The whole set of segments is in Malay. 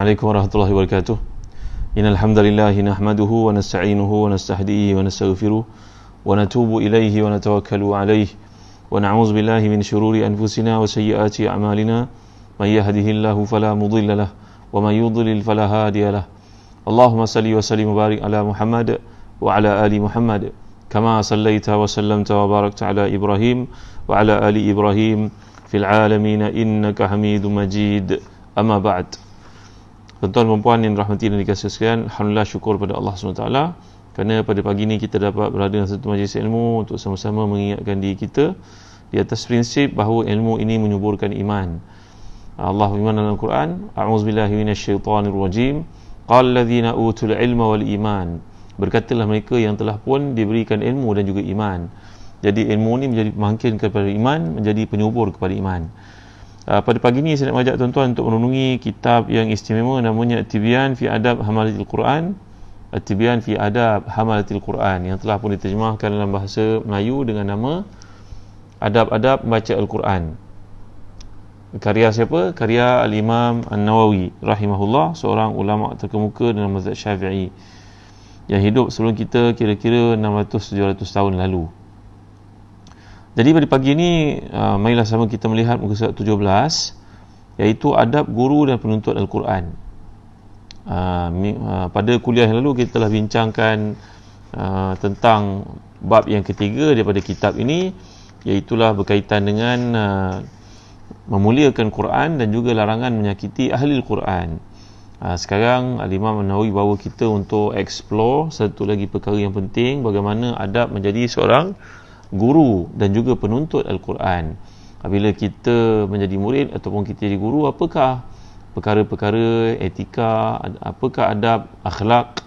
Assalamualaikum warahmatullahi wabarakatuh. Innal hamdalillah nahmaduhu wa nasta'inuhu wa nastahdihi wa nastaghfiruh wa natubu ilaihi wa natawakkalu alaihi wa na'udzu billahi min shururi anfusina wa sayyiati a'malina may yahdihillahu fala mudilla lahu wa may yudlil fala hadiya lahu. Allahumma salli wa sallim wa barik ala Muhammad wa ala ali Muhammad kama sallaita wa sallamta wa barakta ala Ibrahim wa ala ali Ibrahim fil alamin innaka Hamidum Majid. Amma ba'd. Tuan-tuan dan puan yang dirahmati dan dikasihi sekalian, alhamdulillah syukur pada Allah SWT kerana pada pagi ini kita dapat berada dalam satu majlis ilmu untuk sama-sama mengingatkan diri kita di atas prinsip bahawa ilmu ini menyuburkan iman. Allah firman dalam Al-Quran, a'udzubillahi minasyaitonir rajim, qala allazina utul ilma wal iman. Berkatalah mereka yang telah pun diberikan ilmu dan juga iman. Jadi ilmu ini menjadi pemangkin kepada iman, menjadi penyubur kepada iman. Pada pagi ini saya nak mengajak tuan-tuan untuk merenungi kitab yang istimewa namanya At-Tibyan fi Adab Hamalatil Quran. At-Tibyan fi Adab Hamalatil Quran yang telah pun diterjemahkan dalam bahasa Melayu dengan nama Adab-adab membaca Al-Quran. Karya siapa? Karya Al-Imam An-Nawawi rahimahullah, seorang ulama terkemuka dalam mazhab Syafi'i yang hidup sebelum kita kira-kira 600-700 tahun lalu. Jadi pada pagi ini, marilah sama kita melihat muka surat 17, iaitu adab guru dan penuntut Al-Quran. Pada kuliah yang lalu kita telah bincangkan tentang bab yang ketiga daripada kitab ini, iaitulah berkaitan dengan memuliakan Quran dan juga larangan menyakiti ahli Al-Quran. Sekarang Al-Imam An-Nawawi bawa kita untuk explore satu lagi perkara yang penting, bagaimana adab menjadi seorang guru dan juga penuntut Al-Quran. Apabila kita menjadi murid ataupun kita jadi guru, apakah perkara-perkara etika, apakah adab akhlak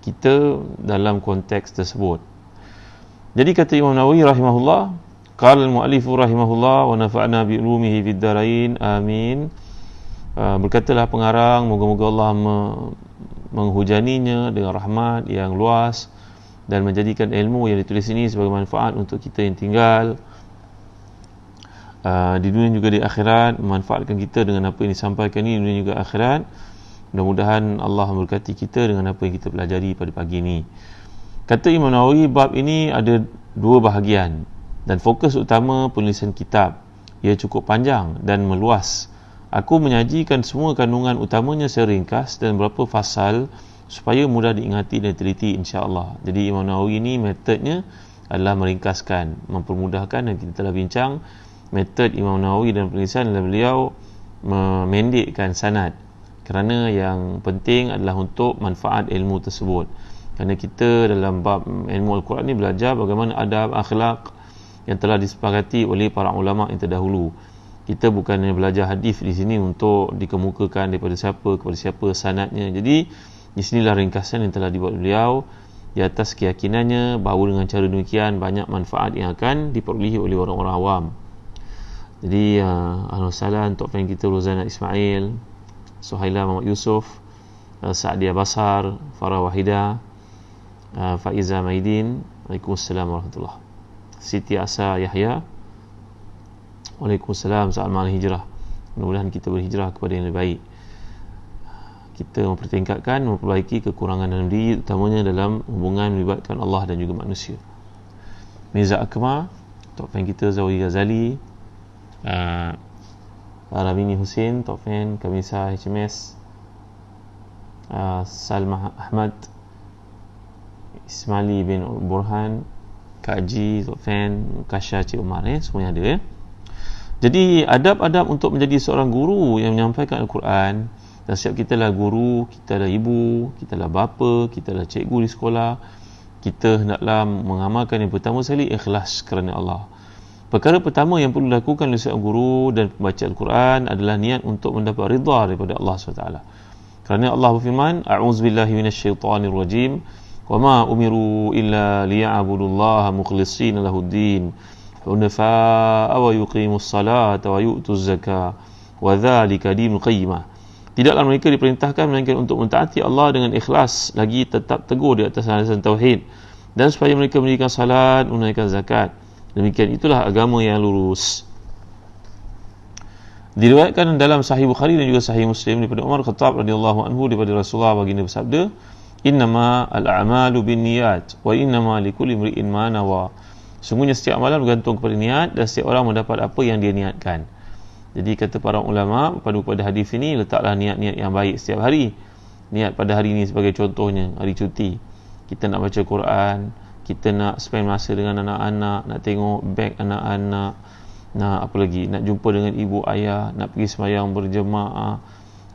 kita dalam konteks tersebut. Jadi kata Imam Nawawi rahimahullah, qala al-mu'allif rahimahullah wa nafa'na bi ulumihi fid darain amin. Berkatalah pengarang, moga-moga Allah menghujaninya dengan rahmat yang luas dan menjadikan ilmu yang ditulis ini sebagai manfaat untuk kita yang tinggal di dunia juga di akhirat, memanfaatkan kita dengan apa yang disampaikan ini di dunia juga akhirat. Mudah-mudahan Allah memberkati kita dengan apa yang kita pelajari pada pagi ini. Kata Imam Nawawi, bab ini ada dua bahagian dan fokus utama penulisan kitab ia cukup panjang dan meluas. Aku menyajikan semua kandungan utamanya secara ringkas dan beberapa fasal supaya mudah diingati dan teliti insya-Allah. Jadi Imam Nawawi ini metodnya adalah meringkaskan, mempermudahkan, dan kita telah bincang metod Imam Nawawi dan penulisan adalah beliau memendekkan sanad, kerana yang penting adalah untuk manfaat ilmu tersebut. Kerana kita dalam bab ilmu Al-Quran ni belajar bagaimana adab akhlak yang telah disepakati oleh para ulama yang terdahulu. Kita bukannya belajar hadis di sini untuk dikemukakan daripada siapa kepada siapa sanadnya. Jadi di sinilah ringkasan yang telah dibuat beliau di atas keyakinannya bahawa dengan cara demikian banyak manfaat yang akan diperolehi oleh orang-orang awam. Jadi Ahlan untuk fan kita Rozana Ismail, Suhaila Muhammad Yusuf, Sa'dia Basar, Farah Wahida, Faiza Maidin, Waalaikumsalam warahmatullahi. Siti Asa Yahya, Waalaikumsalam. Salam al-hijrah. Mudah-mudahan kita berhijrah kepada yang lebih baik. Kita mempertingkatkan, memperbaiki kekurangan dalam diri, utamanya dalam hubungan melibatkan Allah dan juga manusia. Mirza Akmal, top fan kita Zawi Ghazali, Ramini Hussein, top fan Kamisa HMS, Salma Ahmad, Ismaili bin Burhan, Kak Haji, top fan Kasha Cik Umar, semuanya ada. Jadi adab-adab untuk menjadi seorang guru yang menyampaikan Al-Quran. Dan setiap kita lah guru, kita lah ibu, kita lah bapa, kita lah cikgu di sekolah. Kita hendaklah mengamalkan yang pertama sekali ikhlas kerana Allah. Perkara pertama yang perlu dilakukan oleh seorang guru dan pembaca Al-Quran adalah niat untuk mendapat ridha daripada Allah SWT. Kerana Allah berfirman, a'udzubillahi minasyaitonirrajim, wa ma umiru illa liya'budullaha mukhlishina lahuddin hunafa'a wa yuqimus salata wa yu'tuz zakah wa dzalika dinul qayyimah. Tidaklah mereka diperintahkan melainkan untuk mentaati Allah dengan ikhlas, lagi tetap teguh di atas landasan tauhid, dan supaya mereka mendirikan salat, menunaikan zakat. Demikian itulah agama yang lurus. Diriwayatkan dalam Sahih Bukhari dan juga Sahih Muslim daripada Umar Khattab radhiyallahu anhu daripada Rasulullah baginda bersabda, "Innama al-a'malu binniyat wa innama likulli imri'in ma nawa." Sungguhnya setiap amalan bergantung kepada niat dan setiap orang mendapat apa yang dia niatkan. Jadi kata para ulama berpadu pada hadis ini, letaklah niat-niat yang baik setiap hari. Niat pada hari ini sebagai contohnya, hari cuti. Kita nak baca Quran, kita nak spend masa dengan anak-anak, nak tengok beg anak-anak, nak apa lagi, nak jumpa dengan ibu ayah, nak pergi sembahyang berjemaah.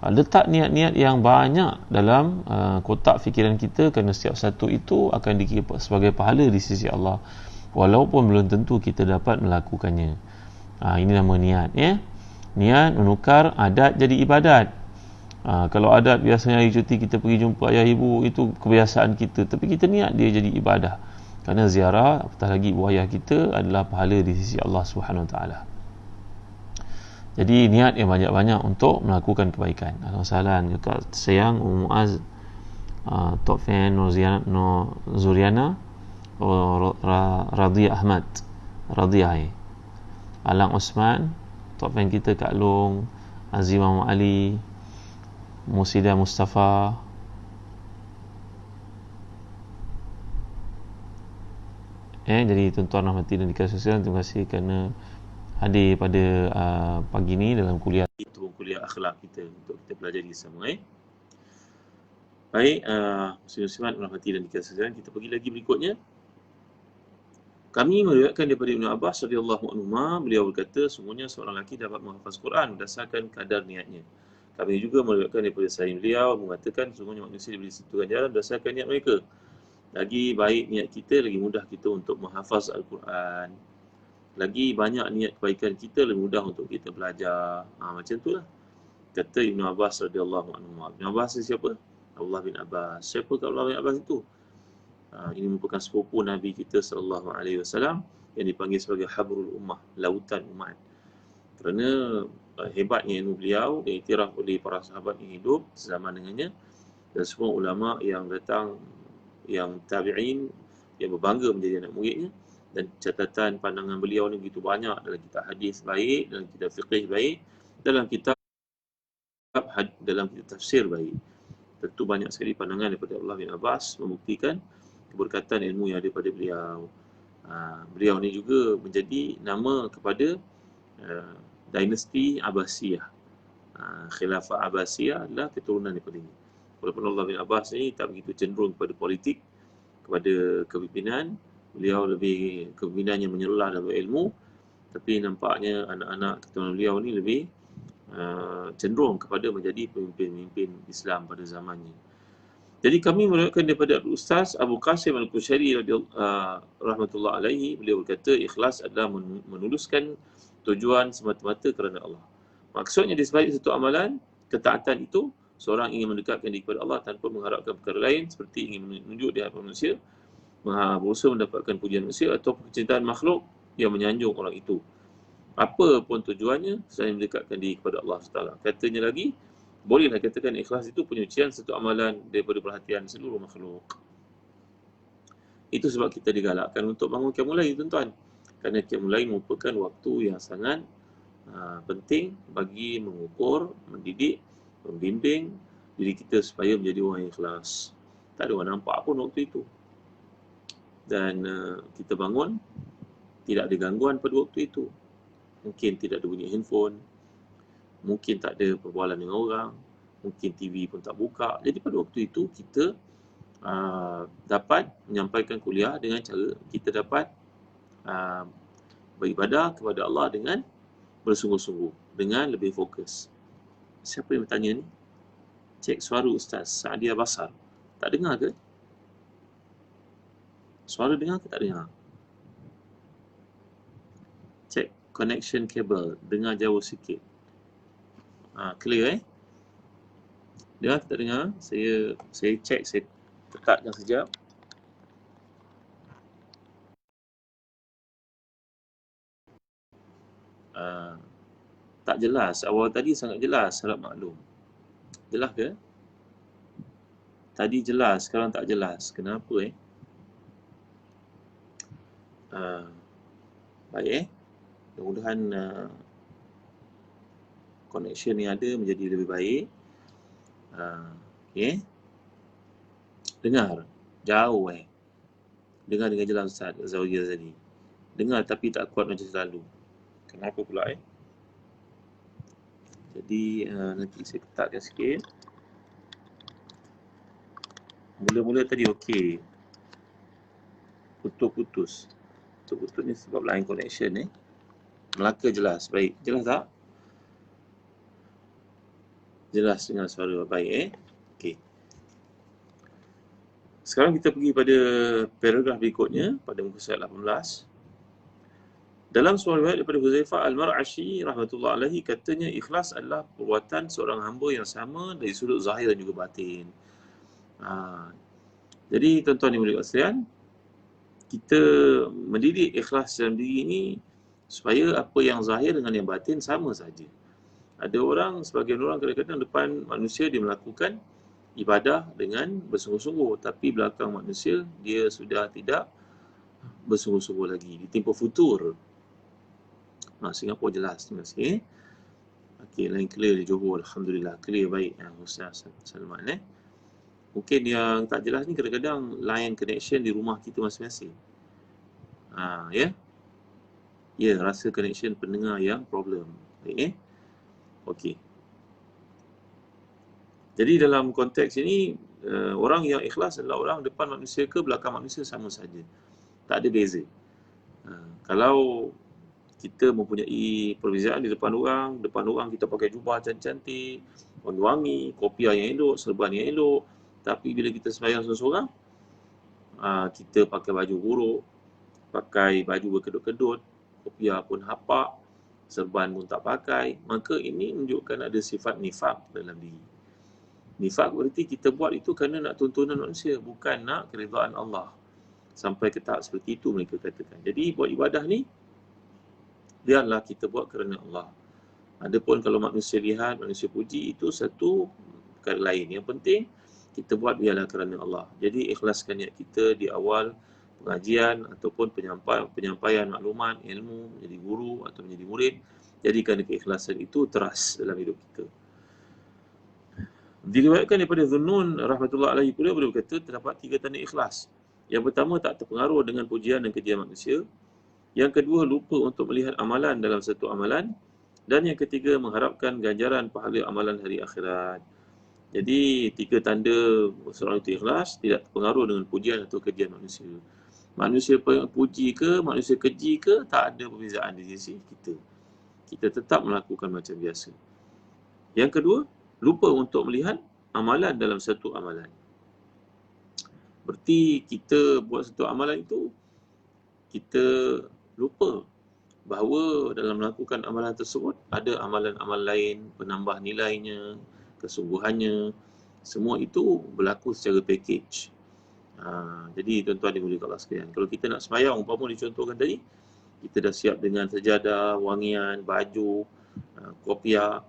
Letak niat-niat yang banyak dalam kotak fikiran kita, kerana setiap satu itu akan dikira sebagai pahala di sisi Allah, walaupun belum tentu kita dapat melakukannya. Ini nama niat, ya. Niat menukar adat jadi ibadat. Kalau adat biasanya hari cuti kita pergi jumpa ayah ibu, itu kebiasaan kita, tapi kita niat dia jadi ibadah, kerana ziarah apatah lagi ibu ayah kita adalah pahala di sisi Allah Subhanahu Wa Taala. Jadi niat yang banyak-banyak untuk melakukan kebaikan. Assalamualaikum juga sayang Muaz, top fan Zuriana, Radhiyah Ahmad, Radhiyah, Alang Osman, top fan kita Kak Long, Azimah Muhammad Ali, Musida Mustafa, jadi tuan-tuan rahmati dan dikasihi sekalian, terima kasih kerana hadir pada pagi ni dalam kuliah itu, kuliah akhlak kita, untuk kita pelajari sama. Baik, muslim-muslimat rahmati dan dikasihi sekalian, kita pergi lagi berikutnya. Kami meriwayatkan daripada Ibnu Abbas radhiyallahu anhu, beliau berkata, sungguhnya seorang lelaki dapat menghafaz Quran berdasarkan kadar niatnya. Kami juga meriwayatkan daripada sahih beliau mengatakan, sungguhnya manusia diberi satu ganjaran berdasarkan niat mereka. Lagi baik niat kita, lagi mudah kita untuk menghafaz Al-Quran. Lagi banyak niat kebaikan kita, lebih mudah untuk kita belajar. Macam itulah kata Ibnu Abbas radhiyallahu anhu. Ibnu Abbas ni siapa? Abdullah bin Abbas. Siapa Abdullah bin Abbas itu? Ini merupakan sepupu Nabi kita sallallahu alaihi wasallam yang dipanggil sebagai Habrul Ummah, lautan umat. Kerana hebatnya ilmu beliau diiktiraf oleh para sahabat yang hidup zaman dengannya, dan semua ulama yang datang, yang tabi'in, yang berbangga menjadi anak muridnya. Dan catatan pandangan beliau ni begitu banyak dalam kitab hadis baik, dalam kitab fiqh baik, dalam kitab tafsir baik. Tentu banyak sekali pandangan daripada Abdullah bin Abbas membuktikan keberkatan ilmu yang ada pada beliau. Beliau ni juga menjadi nama kepada dinasti Abbasiyah. Khilafah Abbasiyah adalah keturunan daripada ini. Walaupun Abdullah bin Abbas ni tak begitu cenderung kepada politik, kepada kepimpinan, beliau lebih kepimpinan yang menyelulah dalam ilmu, tapi nampaknya anak-anak keturunan beliau ni lebih cenderung kepada menjadi pemimpin Islam pada zamannya. Jadi kami meriwayatkan daripada Ustaz Abu Qasim Al-Qushayri rahmatullah alaihi, beliau berkata, ikhlas adalah menuluskan tujuan semata-mata kerana Allah. Maksudnya di sebalik satu amalan, ketaatan itu, seorang ingin mendekatkan diri kepada Allah tanpa mengharapkan perkara lain, seperti ingin menunjuk di hadapan manusia, berusaha mendapatkan pujian manusia, atau kecintaan makhluk yang menyanjung orang itu. Apa pun tujuannya, selain mendekatkan diri kepada Allah SWT. Katanya lagi, bolehlah katakan ikhlas itu penyucian satu amalan daripada perhatian seluruh makhluk. Itu sebab kita digalakkan untuk bangun qiyamul lail, tuan-tuan. Kerana qiyamul lail merupakan waktu yang sangat penting bagi mengukur, mendidik, membimbing diri kita supaya menjadi orang yang ikhlas. Tak ada orang nampak pun waktu itu. Dan kita bangun, tidak ada gangguan pada waktu itu. Mungkin tidak ada bunyi handphone, mungkin tak ada perbualan dengan orang, mungkin TV pun tak buka. Jadi pada waktu itu kita dapat menyampaikan kuliah dengan cara kita dapat beribadah kepada Allah dengan bersungguh-sungguh, dengan lebih fokus. Siapa yang bertanya ni? Cek suara Ustaz Sa'adiyah Basar. Tak dengar ke? Suara dengar ke tak dengar? Cek connection cable, dengar jauh sikit. Clear Dengar ke tak dengar? Saya cek, saya tekakkan sekejap. Tak jelas. Awal tadi sangat jelas, harap maklum. Jelas ke? Tadi jelas, sekarang tak jelas. Kenapa baik mudah-mudahan connection yang ada menjadi lebih baik. Okay. Dengar. Jauh Dengar dengan jelas Ustaz Zawiyah tadi. Dengar tapi tak kuat macam selalu. Kenapa pula Jadi nanti saya ketatkan sikit. Mula-mula tadi okey. Putus-putus. Putus-putus ni sebab line connection Melaka jelas. Baik. Jelas tak? Jelas dengan suara baik Okey. Sekarang kita pergi pada paragraf berikutnya pada muka surat 18. Dalam sebuah riwayat daripada Huzaifah Al-Mar'ashi rahmatullah alaihi, katanya ikhlas adalah perbuatan seorang hamba yang sama dari sudut zahir dan juga batin. Jadi tuan-tuan yang mulia sekalian, kita mendidik ikhlas dalam diri ini supaya apa yang zahir dengan yang batin sama saja. Ada orang, sebagian orang kadang-kadang depan manusia dia melakukan ibadah dengan bersungguh-sungguh, tapi belakang manusia dia sudah tidak bersungguh-sungguh lagi, ditimpa futur. Singapura jelas, terima kasih. Okey, lain clear di Johor, alhamdulillah clear baik Ustaz Salman Mungkin yang tak jelas ni kadang-kadang line connection di rumah kita masing-masing. Ya, rasa connection pendengar yang problem. Baik Okey. Jadi dalam konteks ini orang yang ikhlas adalah orang depan manusia ke belakang manusia sama saja. Tak ada beza. Kalau kita mempunyai perbezaan di depan orang kita pakai jubah cantik-cantik, wangi-wangi, kopiah yang elok, serban yang elok, tapi bila kita sembahyang seorang-seorang, kita pakai baju buruk, pakai baju berkedut-kedut, kopiah pun hapak, serban pun tak pakai, maka ini menunjukkan ada sifat nifak dalam diri. Nifak berarti kita buat itu kerana nak tuntunan manusia, bukan nak keridhaan Allah. Sampai ke tahap seperti itu mereka katakan. Jadi buat ibadah ni biarlah kita buat kerana Allah. Adapun kalau manusia lihat, manusia puji, itu satu perkara lain. Yang penting kita buat biarlah kerana Allah. Jadi ikhlaskan niat kita di awal pengajian ataupun penyampaian maklumat, ilmu, menjadi guru atau menjadi murid. Jadikan keikhlasan itu teras dalam hidup kita. Diriwayatkan daripada Zunnun rahmatullah alaihi pula beliau berkata terdapat 3 tanda ikhlas. Yang pertama, tak terpengaruh dengan pujian dan kejian manusia. Yang kedua, lupa untuk melihat amalan dalam satu amalan. Dan yang ketiga, mengharapkan ganjaran pahala amalan hari akhirat. Jadi 3 tanda seorang itu ikhlas, tidak terpengaruh dengan pujian atau kejian manusia. Manusia puji ke, manusia keji ke, tak ada perbezaan di sisi kita. Kita tetap melakukan macam biasa. Yang kedua, lupa untuk melihat amalan dalam satu amalan. Berarti kita buat satu amalan itu, kita lupa bahawa dalam melakukan amalan tersebut ada amalan-amalan lain, penambah nilainya, kesungguhannya, semua itu berlaku secara package. Jadi tuan-tuan dimuliakan Allah sekalian, kalau kita nak sembahyang, umpama dicontohkan tadi, kita dah siap dengan sejadah, wangian, baju, kopiah,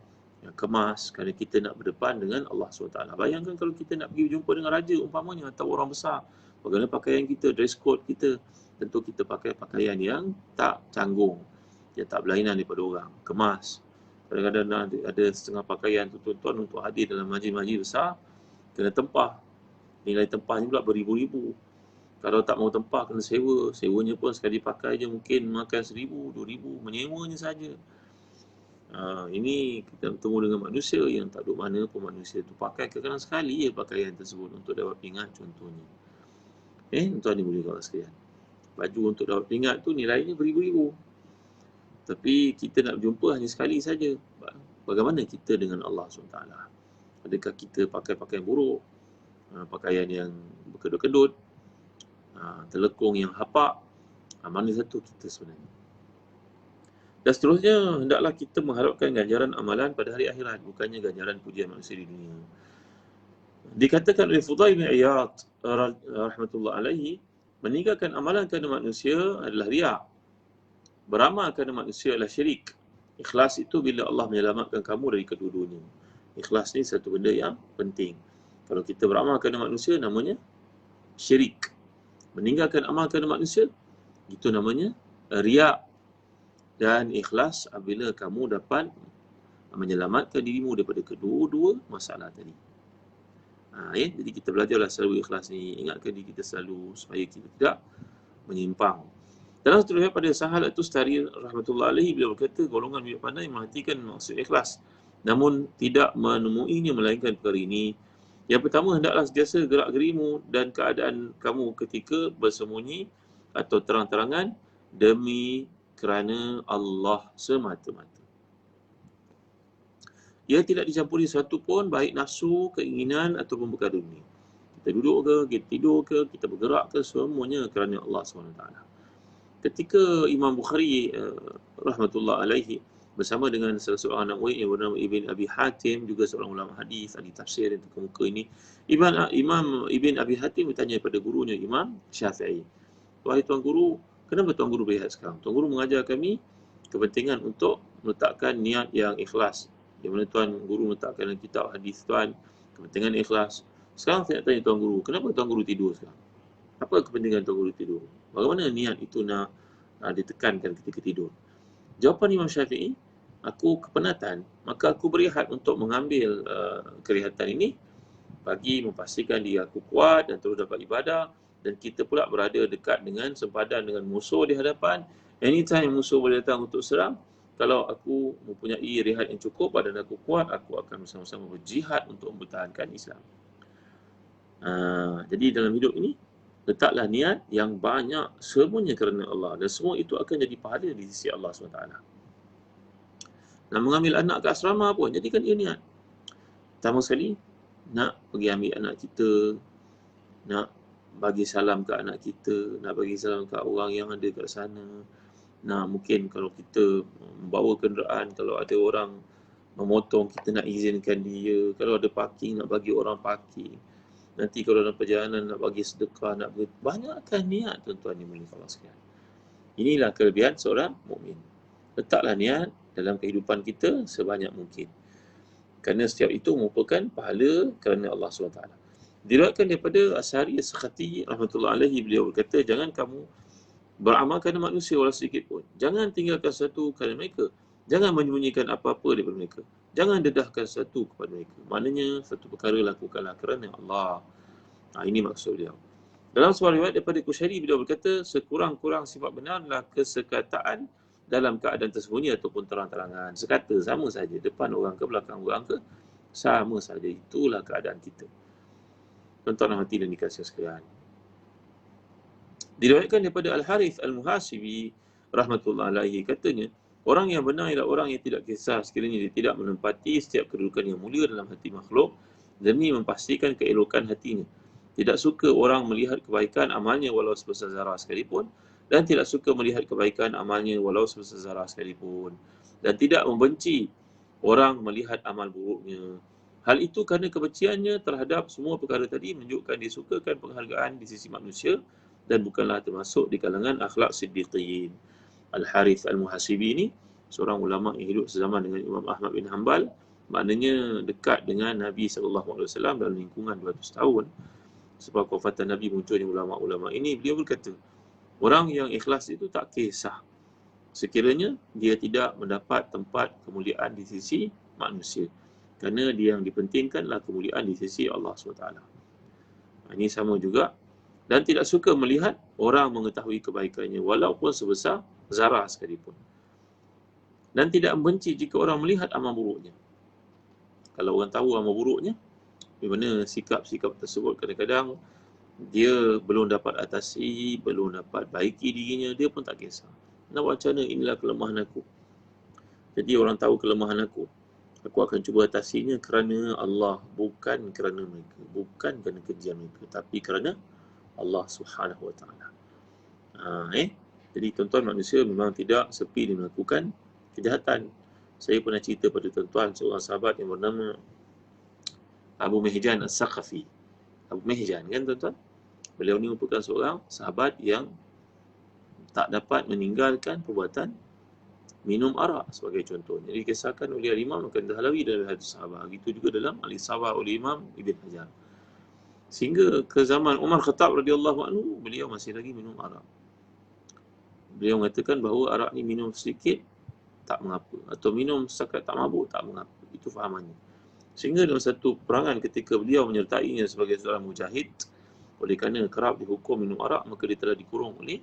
kemas, kerana kita nak berdepan dengan Allah SWT. Bayangkan kalau kita nak pergi berjumpa dengan raja umpamanya atau orang besar, bagaimana pakaian kita, dress code kita, tentu kita pakai pakaian yang tak canggung, yang tak berlainan daripada orang, kemas. Kadang-kadang ada setengah pakaian tu tuan-tuan untuk hadir dalam majlis-majlis besar, kena tempah. Nilai tempahnya pula beribu-ribu. Kalau tak mau tempah, kena sewa. Sewanya pun sekali pakai je mungkin makan 1,000, 2,000, menyewanya saja. Ini kita bertemu dengan manusia yang tak duduk mana pun manusia tu pakai kadang-kadang sekali je pakaian tersebut untuk dapat pingat contohnya. Tuan dimuliakan Allah sekalian. Baju untuk dapat pingat tu nilainya beribu-ribu. Tapi kita nak berjumpa hanya sekali saja. Bagaimana kita dengan Allah SWT? Adakah kita pakai pakaian buruk, pakaian yang berkedut-kedut, telekung yang hapak? Mana satu kita sebenarnya? Dan seterusnya, hendaklah kita mengharapkan ganjaran amalan pada hari akhirat, bukannya ganjaran pujian manusia di dunia. Dikatakan oleh Fudail bin Iyad rahmatullah alaihi, meninggalkan amalan kerana manusia adalah riak. Beramal kerana manusia adalah syirik. Ikhlas itu bila Allah menyelamatkan kamu dari kedua-duanya. Ikhlas ni satu benda yang penting. Kalau kita beramal kerana manusia, namanya syirik. Meninggalkan amal kerana manusia, itu namanya riak. Dan ikhlas apabila kamu dapat menyelamatkan dirimu daripada kedua-dua masalah tadi. Jadi kita belajarlah selalu ikhlas ni, ingatkan diri kita selalu supaya kita tidak menyimpang. Dalam satu riwayat pada Sahal At-Tustari rahmatullah alaihi, beliau berkata, golongan beliau pandai menghentikan maksud ikhlas, namun tidak menemuinya melainkan perkara ini. Yang pertama, hendaklah sentiasa gerak gerimu dan keadaan kamu ketika bersembunyi atau terang-terangan demi kerana Allah semata-mata. Ia tidak dicampuri satu pun, baik nafsu, keinginan ataupun perkara dunia. Kita duduk ke, kita tidur ke, kita bergerak ke, semuanya kerana Allah SWT. Ketika Imam Bukhari rahmatullah alaihi bersama dengan salah seorang anak murid yang bernama Ibn Abi Hatim, juga seorang ulama hadis, ahli tafsir yang terkemuka ini, Imam Ibn Abi Hatim bertanya kepada gurunya Imam Syafi'i, "Wahai Tuan Guru, kenapa Tuan Guru berehat sekarang? Tuan Guru mengajar kami kepentingan untuk meletakkan niat yang ikhlas. Di mana Tuan Guru meletakkan dalam kitab hadis Tuan, kepentingan ikhlas. Sekarang saya nak tanya Tuan Guru, kenapa Tuan Guru tidur sekarang? Apa kepentingan Tuan Guru tidur? Bagaimana niat itu nak ditekankan ketika tidur?" Jawapan Imam Syafi'i, "Aku kepenatan, maka aku berehat untuk mengambil kerehatan ini bagi memastikan diri aku kuat dan terus dapat ibadah, dan kita pula berada dekat dengan sempadan dengan musuh di hadapan. Anytime musuh boleh datang untuk serang, kalau aku mempunyai rehat yang cukup, badan aku kuat, aku akan bersama-sama berjihad untuk mempertahankan Islam." Jadi dalam hidup ini, letaklah niat yang banyak, semuanya kerana Allah, dan semua itu akan jadi pahala di sisi Allah SWT. Nak mengambil anak ke asrama pun, jadikan ia niat. Pertama sekali, nak pergi ambil anak kita, nak bagi salam ke anak kita, nak bagi salam ke orang yang ada kat sana. Nah, mungkin kalau kita membawa kenderaan, kalau ada orang memotong, kita nak izinkan dia. Kalau ada parking, nak bagi orang parking. Nanti kalau dalam perjalanan nak bagi sedekah, nak bagi, banyakkan niat tuan-tuan yang mulia Allah sekalian. Inilah kelebihan seorang mukmin. Letaklah niat dalam kehidupan kita sebanyak mungkin. Kerana setiap itu merupakan pahala kerana Allah SWT. Diriwayatkan daripada Asy'ari As-Sakhati rahmatullah alaihi, beliau berkata, "Jangan kamu beramal kerana manusia walau sedikit pun. Jangan tinggalkan sesuatu kerana mereka. Jangan menyembunyikan apa-apa daripada mereka. Jangan dedahkan sesuatu kepada mereka." Maknanya, satu perkara lakukanlah kerana Allah. Ini maksud beliau. Dalam sebuah riwayat daripada Kushairi, beliau berkata, "Sekurang-kurang sifat benar adalah kesekataan dalam keadaan tersembunyi ataupun terang-terangan." Sekata, sama saja. Depan orang ke, belakang orang ke, sama saja. Itulah keadaan kita. Tuan-tuan hati dan dikasihi sekalian. Diriwayatkan daripada Al-Harith Al-Muhasibi rahmatullah alaihi, katanya, orang yang benar ialah orang yang tidak kisah sekiranya dia tidak menempati setiap kedudukan yang mulia dalam hati makhluk demi memastikan keelokan hatinya. Tidak suka orang melihat kebaikan amalnya walau sebesar zarah sekalipun, dan tidak suka melihat kebaikan amalnya walau sebesar zarah sekalipun, dan tidak membenci orang melihat amal buruknya. Hal itu kerana kebenciannya terhadap semua perkara tadi menunjukkan disukakan penghargaan di sisi manusia dan bukanlah termasuk di kalangan akhlak siddiqin. Al-Harith Al-Muhasibi ini seorang ulama yang hidup sezaman dengan Imam Ahmad bin Hanbal, maknanya dekat dengan Nabi SAW dalam lingkungan 200 tahun. Sebab kewafatan Nabi, munculnya ulama-ulama ini, beliau berkata, orang yang ikhlas itu tak kisah sekiranya dia tidak mendapat tempat kemuliaan di sisi manusia, kerana dia yang dipentingkanlah kemuliaan di sisi Allah SWT. Ini sama juga. Dan tidak suka melihat orang mengetahui kebaikannya walaupun sebesar zarah sekalipun. Dan tidak membenci jika orang melihat amal buruknya. Kalau orang tahu amal buruknya, di mana sikap-sikap tersebut kadang-kadang dia belum dapat atasi, belum dapat baiki dirinya, dia pun tak kisah. Nak buat macam mana, inilah kelemahan aku. Jadi orang tahu kelemahan aku akan cuba atasinya kerana Allah, bukan kerana mereka, bukan kerana kejian mereka, tapi kerana Allah Subhanahu Wa Taala. Jadi tuan-tuan, manusia memang tidak sepi dia melakukan kejahatan. Saya pernah cerita pada tuan-tuan seorang sahabat yang bernama Abu Mihjan As-Saqafi. Abu Mihjan, kan tuan-tuan? Beliau ni merupakan seorang sahabat yang tak dapat meninggalkan perbuatan minum arak sebagai contoh. Jadi dikisahkan oleh Imam Al-Kandahalawi dalam hadis sahabat. Begitu juga dalam Al-Isabah oleh Imam Ibn Hajar. Sehingga ke zaman Umar Khattab radhiyallahu anhu, beliau masih lagi minum arak. Beliau mengatakan bahawa arak ni minum sedikit tak mengapa. Atau minum setakat tak mabuk, tak mengapa. Itu fahamannya. Sehingga dalam satu peperangan ketika beliau menyertainya sebagai seorang mujahid, oleh kerana kerap dihukum minum arak, maka dia telah dikurung oleh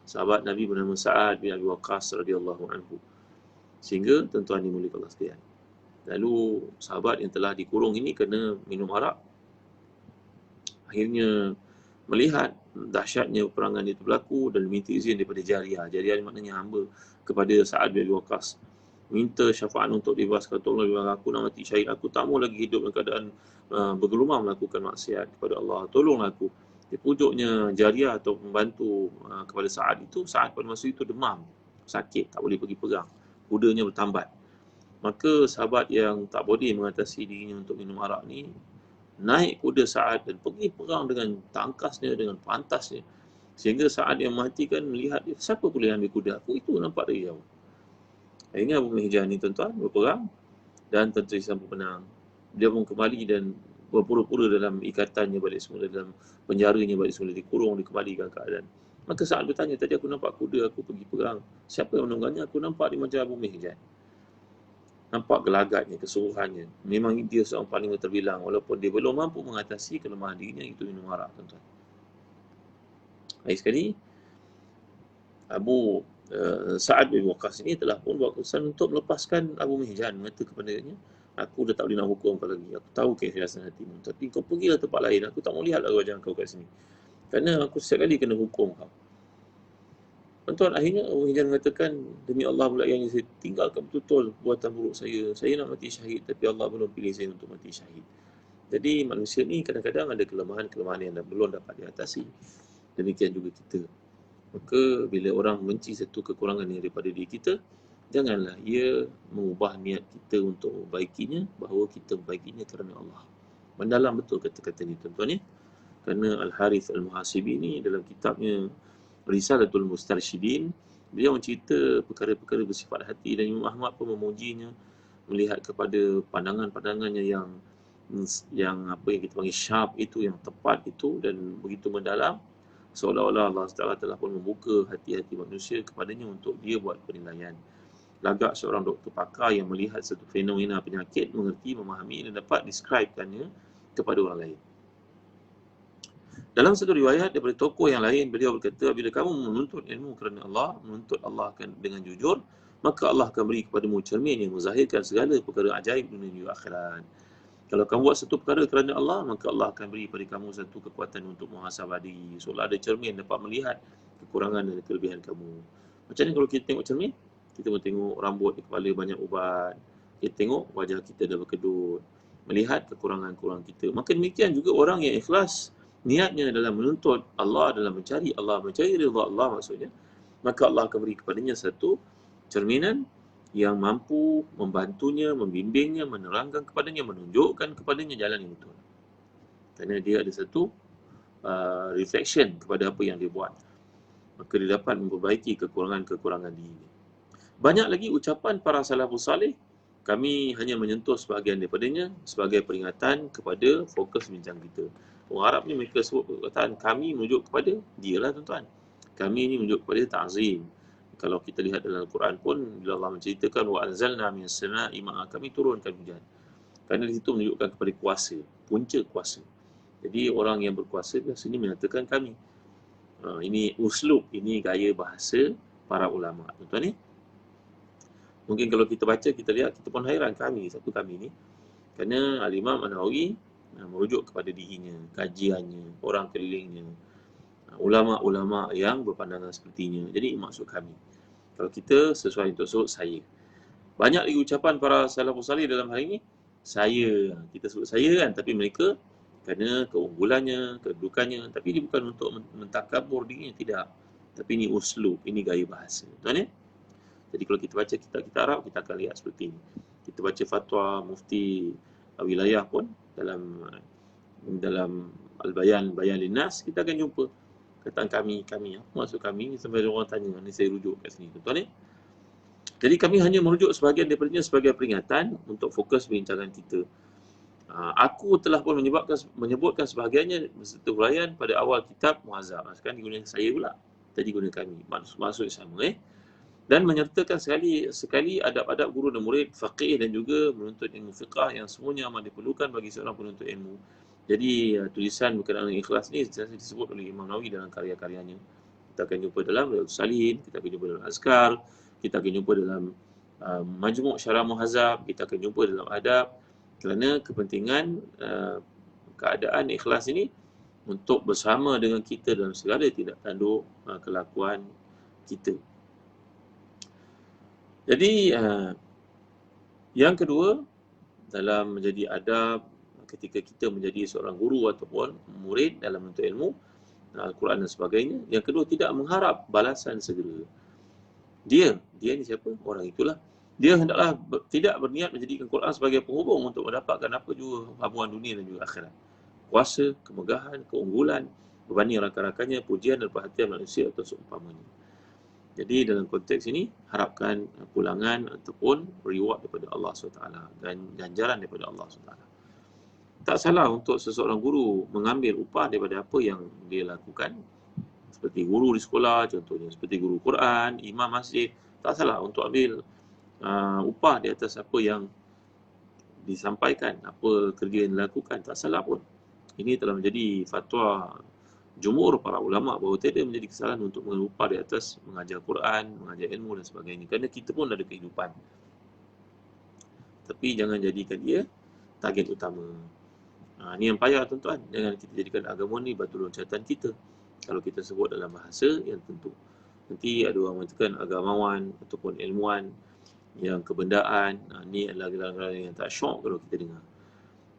sahabat Nabi bernama Sa'ad bin Abi Waqqas radhiyallahu anhu. Sehingga tuan-tuan dimuliakan Allah sekalian. Lalu sahabat yang telah dikurung ini kena minum arak, akhirnya melihat dahsyatnya peperangan itu berlaku dan minta izin daripada Jariyah. Jariyah maknanya hamba kepada Sa'ad bin Abi Waqqas. Minta syafaat untuk dibebaskan. Tolong aku nak mati syahid. Aku tak mau lagi hidup dalam keadaan bergelumah melakukan maksiat kepada Allah. Tolonglah aku. Di pujuknya Jariyah atau pembantu kepada Sa'ad itu, Sa'ad pada masa itu demam, sakit, tak boleh pergi perang. Kudanya bertambat. Maka sahabat yang tak boleh mengatasi dirinya untuk minum arak ni, naik kuda Sa'ad dan pergi perang dengan tangkasnya, dengan pantasnya. Sehingga Sa'ad yang mati kan melihat, siapa boleh ambil kuda aku? Itu nampak dari jauh. Akhirnya Abu Mihjan ni tuan-tuan berperang dan tentu saja pemenang. Dia pun kembali dan berpura-pura dalam ikatannya balik semula, dalam penjaranya balik semula, dikurung, dikembalikan keadaan. Maka Sa'ad bertanya, tadi aku nampak kuda aku pergi perang. Siapa yang menunggannya? Aku nampak di macam Abu Mihjan. Nampak gelagatnya, keseluruhannya. Memang dia seorang paling terbilang walaupun dia belum mampu mengatasi kelemahan dirinya, itu minum arak tuan-tuan. Baik sekali, Sa'ad bin Waqqas ini telah pun buat keputusan untuk melepaskan Abu Mihjan. Mengata kepadanya, aku dah tak boleh nak hukum kau lagi. Aku tahu keikhlasan hatimu. Tapi kau pergilah tempat lain. Aku tak mau lihat lagi wajah kau kat sini. Kerana aku setiap kali kena hukum kau. Tuan-tuan, akhirnya Abu Mihjan mengatakan, demi Allah pula yang saya tinggalkan betul-betul buatan buruk saya. Saya nak mati syahid, tapi Allah belum pilih saya untuk mati syahid. Jadi manusia ni kadang-kadang ada kelemahan-kelemahan yang belum dapat diatasi. Demikian juga kita. Maka bila orang membenci satu kekurangan yang daripada diri kita, janganlah ia mengubah niat kita untuk membaikinya, bahawa kita membaikinya kerana Allah. Mendalam betul kata-kata ni tuan-tuan ya. Kerana Al-Harith Al-Muhasibi ni dalam kitabnya Risalatul Mustarsyidin, beliau mencerita perkara-perkara bersifat hati, dan Imam Ahmad pun memujinya, melihat kepada pandangan-pandangannya yang apa yang kita panggil syarp itu, yang tepat itu dan begitu mendalam, seolah-olah Allah Taala telah pun membuka hati-hati manusia kepadanya untuk dia buat penilaian. Lagak seorang doktor pakar yang melihat satu fenomena penyakit, mengerti, memahami dan dapat describekannya kepada orang lain. Dalam satu riwayat daripada tokoh yang lain, beliau berkata, bila kamu menuntut ilmu kerana Allah, menuntut Allah dengan jujur, maka Allah akan beri kepadamu cermin yang menzahirkan segala perkara ajaib dunia dan akhirat. Kalau kamu buat satu perkara kerana Allah, maka Allah akan beri pada kamu satu kekuatan untuk muhasabah diri. Seolah ada cermin dapat melihat kekurangan dan kelebihan kamu. Macam ni kalau kita tengok cermin, kita pun tengok rambut di kepala banyak ubat. Kita tengok wajah kita dah berkedut. Melihat kekurangan-kekurangan kita. Maka demikian juga orang yang ikhlas, niatnya dalam menuntut Allah, dalam mencari Allah, mencari ridha Allah maksudnya, maka Allah akan beri kepadanya satu cerminan yang mampu membantunya, membimbingnya, menerangkan kepadanya, menunjukkan kepadanya jalan yang betul. Kerana dia ada satu reflection kepada apa yang dia buat. Maka dia dapat memperbaiki kekurangan-kekurangan diri. Banyak lagi ucapan para salafus salih, kami hanya menyentuh sebahagian daripadanya sebagai peringatan kepada fokus bincang kita. Orang Arab ni mereka sebut perkataan kami menunjuk kepada dia lah tuan-tuan. Kami ni menunjuk kepada ta'zim. Kalau kita lihat dalam Al-Quran pun, bila Allah menceritakan wa anzalna minas sama'i ma'a, kami turunkan hujan. Kerana di situ menunjukkan kepada kuasa, punca kuasa. Jadi orang yang berkuasa biasanya menyatakan kami. Ini uslub, ini gaya bahasa para ulama. Tuan-tuan ni, mungkin kalau kita baca, kita lihat, kita pun hairan kami, satu kami ni. Kerana Al-Imam An-Nawawi merujuk kepada dirinya, kajiannya, orang kelilingnya, ulama-ulama yang berpandangan sepertinya. Jadi maksud kami. Kalau kita sesuai untuk sebut saya. Banyak lagi ucapan para salafus salih dalam hal ini. Saya, kita sebut saya kan, tapi mereka kerana keunggulannya, kedudukannya, tapi ini bukan untuk mentakabur dirinya, tidak. Tapi ini uslub, ini gaya bahasa. Tuan ya? Jadi kalau kita baca kitab-kitab Arab, kita akan lihat seperti ini. Kita baca fatwa mufti wilayah pun dalam Al-Bayan Linnas, kita akan jumpa kataan kami. Apa maksud kami? Sampai orang tanya, ni saya rujuk kat sini. Tuan-tuan ni? Jadi kami hanya merujuk sebahagian daripadanya sebagai peringatan untuk fokus perbincangan kita. Aku telah pun menyebutkan sebahagiannya beserta huraian pada awal kitab Muazzab. Sekarang digunakan saya pula. Tadi guna kami. Maksud sama. Dan menyertakan sekali adab-adab guru dan murid, faqih dan juga menuntut ilmu fiqah yang semuanya amat diperlukan bagi seorang penuntut ilmu. Jadi tulisan berkenaan dengan ikhlas ni disebut oleh Imam Nawawi dalam karya-karyanya. Kita akan jumpa dalam Riyadhus Salihin, kita akan jumpa dalam Azkar, kita akan jumpa dalam Majmu' Syarah Muhazab, kita akan jumpa dalam adab, kerana kepentingan keadaan ikhlas ini untuk bersama dengan kita dalam segala tindak tanduk kelakuan kita. Jadi yang kedua, dalam menjadi adab ketika kita menjadi seorang guru ataupun murid dalam menuntut ilmu Al-Quran dan sebagainya, yang kedua, tidak mengharap balasan segera. Dia ni siapa? Orang itulah. Dia hendaklah tidak berniat menjadikan Quran sebagai penghubung untuk mendapatkan apa juga habuan dunia dan juga akhirat. Kuasa, kemegahan, keunggulan berbanding rakan-rakannya, pujian dan perhatian manusia atau seumpamanya. Jadi dalam konteks ini, harapkan pulangan ataupun reward daripada Allah SWT dan ganjaran daripada Allah SWT. Tak salah untuk seseorang guru mengambil upah daripada apa yang dia lakukan. Seperti guru di sekolah contohnya, seperti guru Quran, imam masjid. Tak salah untuk ambil upah di atas apa yang disampaikan, apa kerja yang dilakukan. Tak salah pun. Ini telah menjadi fatwa jumhur para ulama bahawa tidak menjadi kesalahan untuk mengambil upah di atas mengajar Quran, mengajar ilmu dan sebagainya. Kerana kita pun ada kehidupan. Tapi jangan jadikan dia target utama. Ni yang payah tuan-tuan. Jangan kita jadikan agama ni batu loncatan kita. Kalau kita sebut dalam bahasa yang tentu. Nanti ada orang mengatakan agamawan ataupun ilmuwan yang kebendaan. Ni adalah gelar-gelar yang tak syok kalau kita dengar.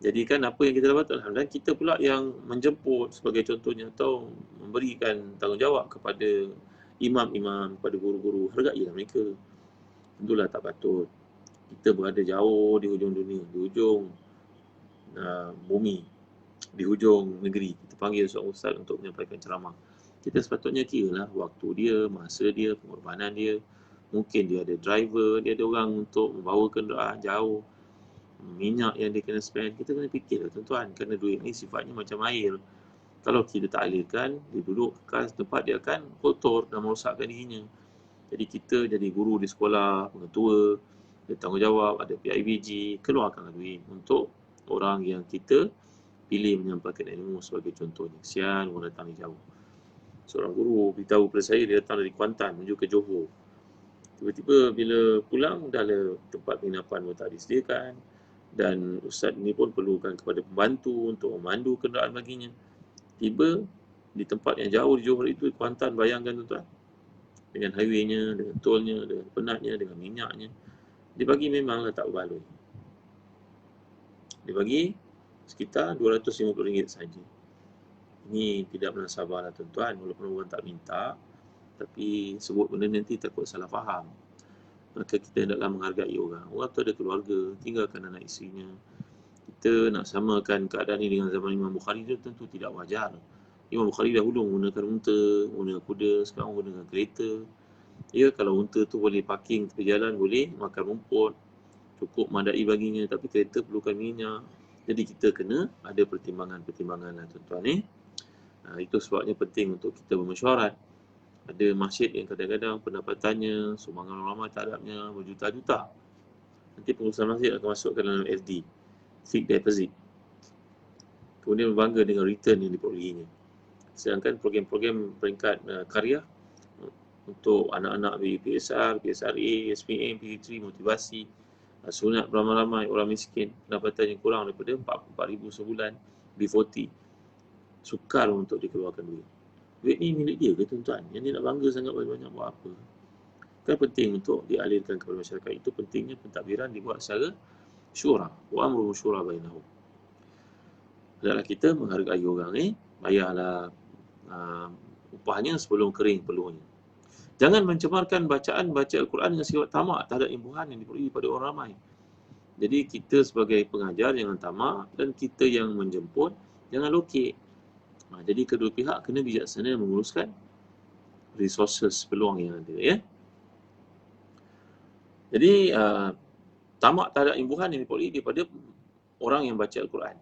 Jadi kan apa yang kita dapat, alhamdulillah, kita pula yang menjemput sebagai contohnya atau memberikan tanggungjawab kepada imam-imam, kepada guru-guru. Hargailah mereka. Tentulah tak patut. Kita berada jauh di hujung dunia, di hujung bumi, di hujung negeri. Kita panggil seorang ustaz untuk menyampaikan ceramah. Kita sepatutnya kira lah waktu dia, masa dia, pengorbanan dia. Mungkin dia ada driver, dia ada orang untuk membawa kenderaan jauh. Minyak yang dia kena spend, kita kena fikir tuan-tuan, kerana duit ni sifatnya macam air. Kalau kita tak alirkan, dia duduk ke tempat, dia akan kotor dan merosakkan dirinya. Jadi kita jadi guru di sekolah, pengetua, ada tanggungjawab, ada PIBG, keluarkan duit untuk orang yang kita pilih menyampaikan ilmu sebagai contohnya. Kesian orang datang dari jauh. Seorang guru beritahu kepada saya, dia datang dari Kuantan menuju ke Johor. Tiba-tiba bila pulang, dah ada tempat penginapan pun tak disediakan. Dan ustaz ni pun perlukan kepada pembantu untuk memandu kenderaan baginya. Tiba di tempat yang jauh di Johor itu, Kuantan, bayangkan tuan-tuan. Dengan highway-nya, dengan tolnya, dengan penatnya, dengan minyaknya. Dia bagi memanglah tak berbaloi. Dia bagi sekitar RM250 saja. Ini tidak menasabahlah tuan-tuan, walaupun orang tak minta, tapi sebut benda nanti takut salah faham. Maka kita hendaklah menghargai orang. Orang tu ada keluarga, tinggalkan anak isterinya. Kita nak samakan keadaan ini dengan zaman Imam Bukhari itu tentu tidak wajar. Imam Bukhari dahulu menggunakan unta, menggunakan kuda, sekarang menggunakan kereta. Ya, kalau unta tu boleh parking tepi jalan, boleh makan rumput, cukup madai baginya, tapi kereta perlukan minyak. Jadi kita kena ada pertimbangan-pertimbangan lah tuan-tuan. Itu sebabnya penting untuk kita bermesyuarat. Ada masjid yang kadang-kadang pendapatannya, sumbangan ulama terhadapnya berjuta-juta. Nanti pengurusan masjid akan masukkan dalam FD, fixed deposit. Kemudian berbangga dengan return yang diperolehinya. Sedangkan program-program peringkat karya untuk anak-anak PSR, PSRA, SPM, PG3, motivasi, sunat beramai-ramai, orang miskin, pendapatan yang kurang daripada 44,000 sebulan, B40. Sukar untuk dikeluarkan duit. Duit ni milik dia ke tuan-tuan? Yang dia nak bangga sangat banyak-banyak buat apa? Kan penting untuk dialirkan kepada masyarakat. Itu pentingnya pentadbiran dibuat secara syura. Wa amru syura bainahum. Adalah kita menghargai orang bayarlah upahnya sebelum kering peluhnya. Jangan mencemarkan bacaan baca Al-Quran dengan sifat tamak terhadap imbuhan yang diperoleh pada orang ramai. Jadi kita sebagai pengajar jangan tamak, dan kita yang menjemput jangan lokek. Jadi kedua pihak kena bijaksana menguruskan resources, peluang yang ada, ya. Jadi tamak terhadap imbuhan yang diperoleh daripada orang yang baca Al-Quran.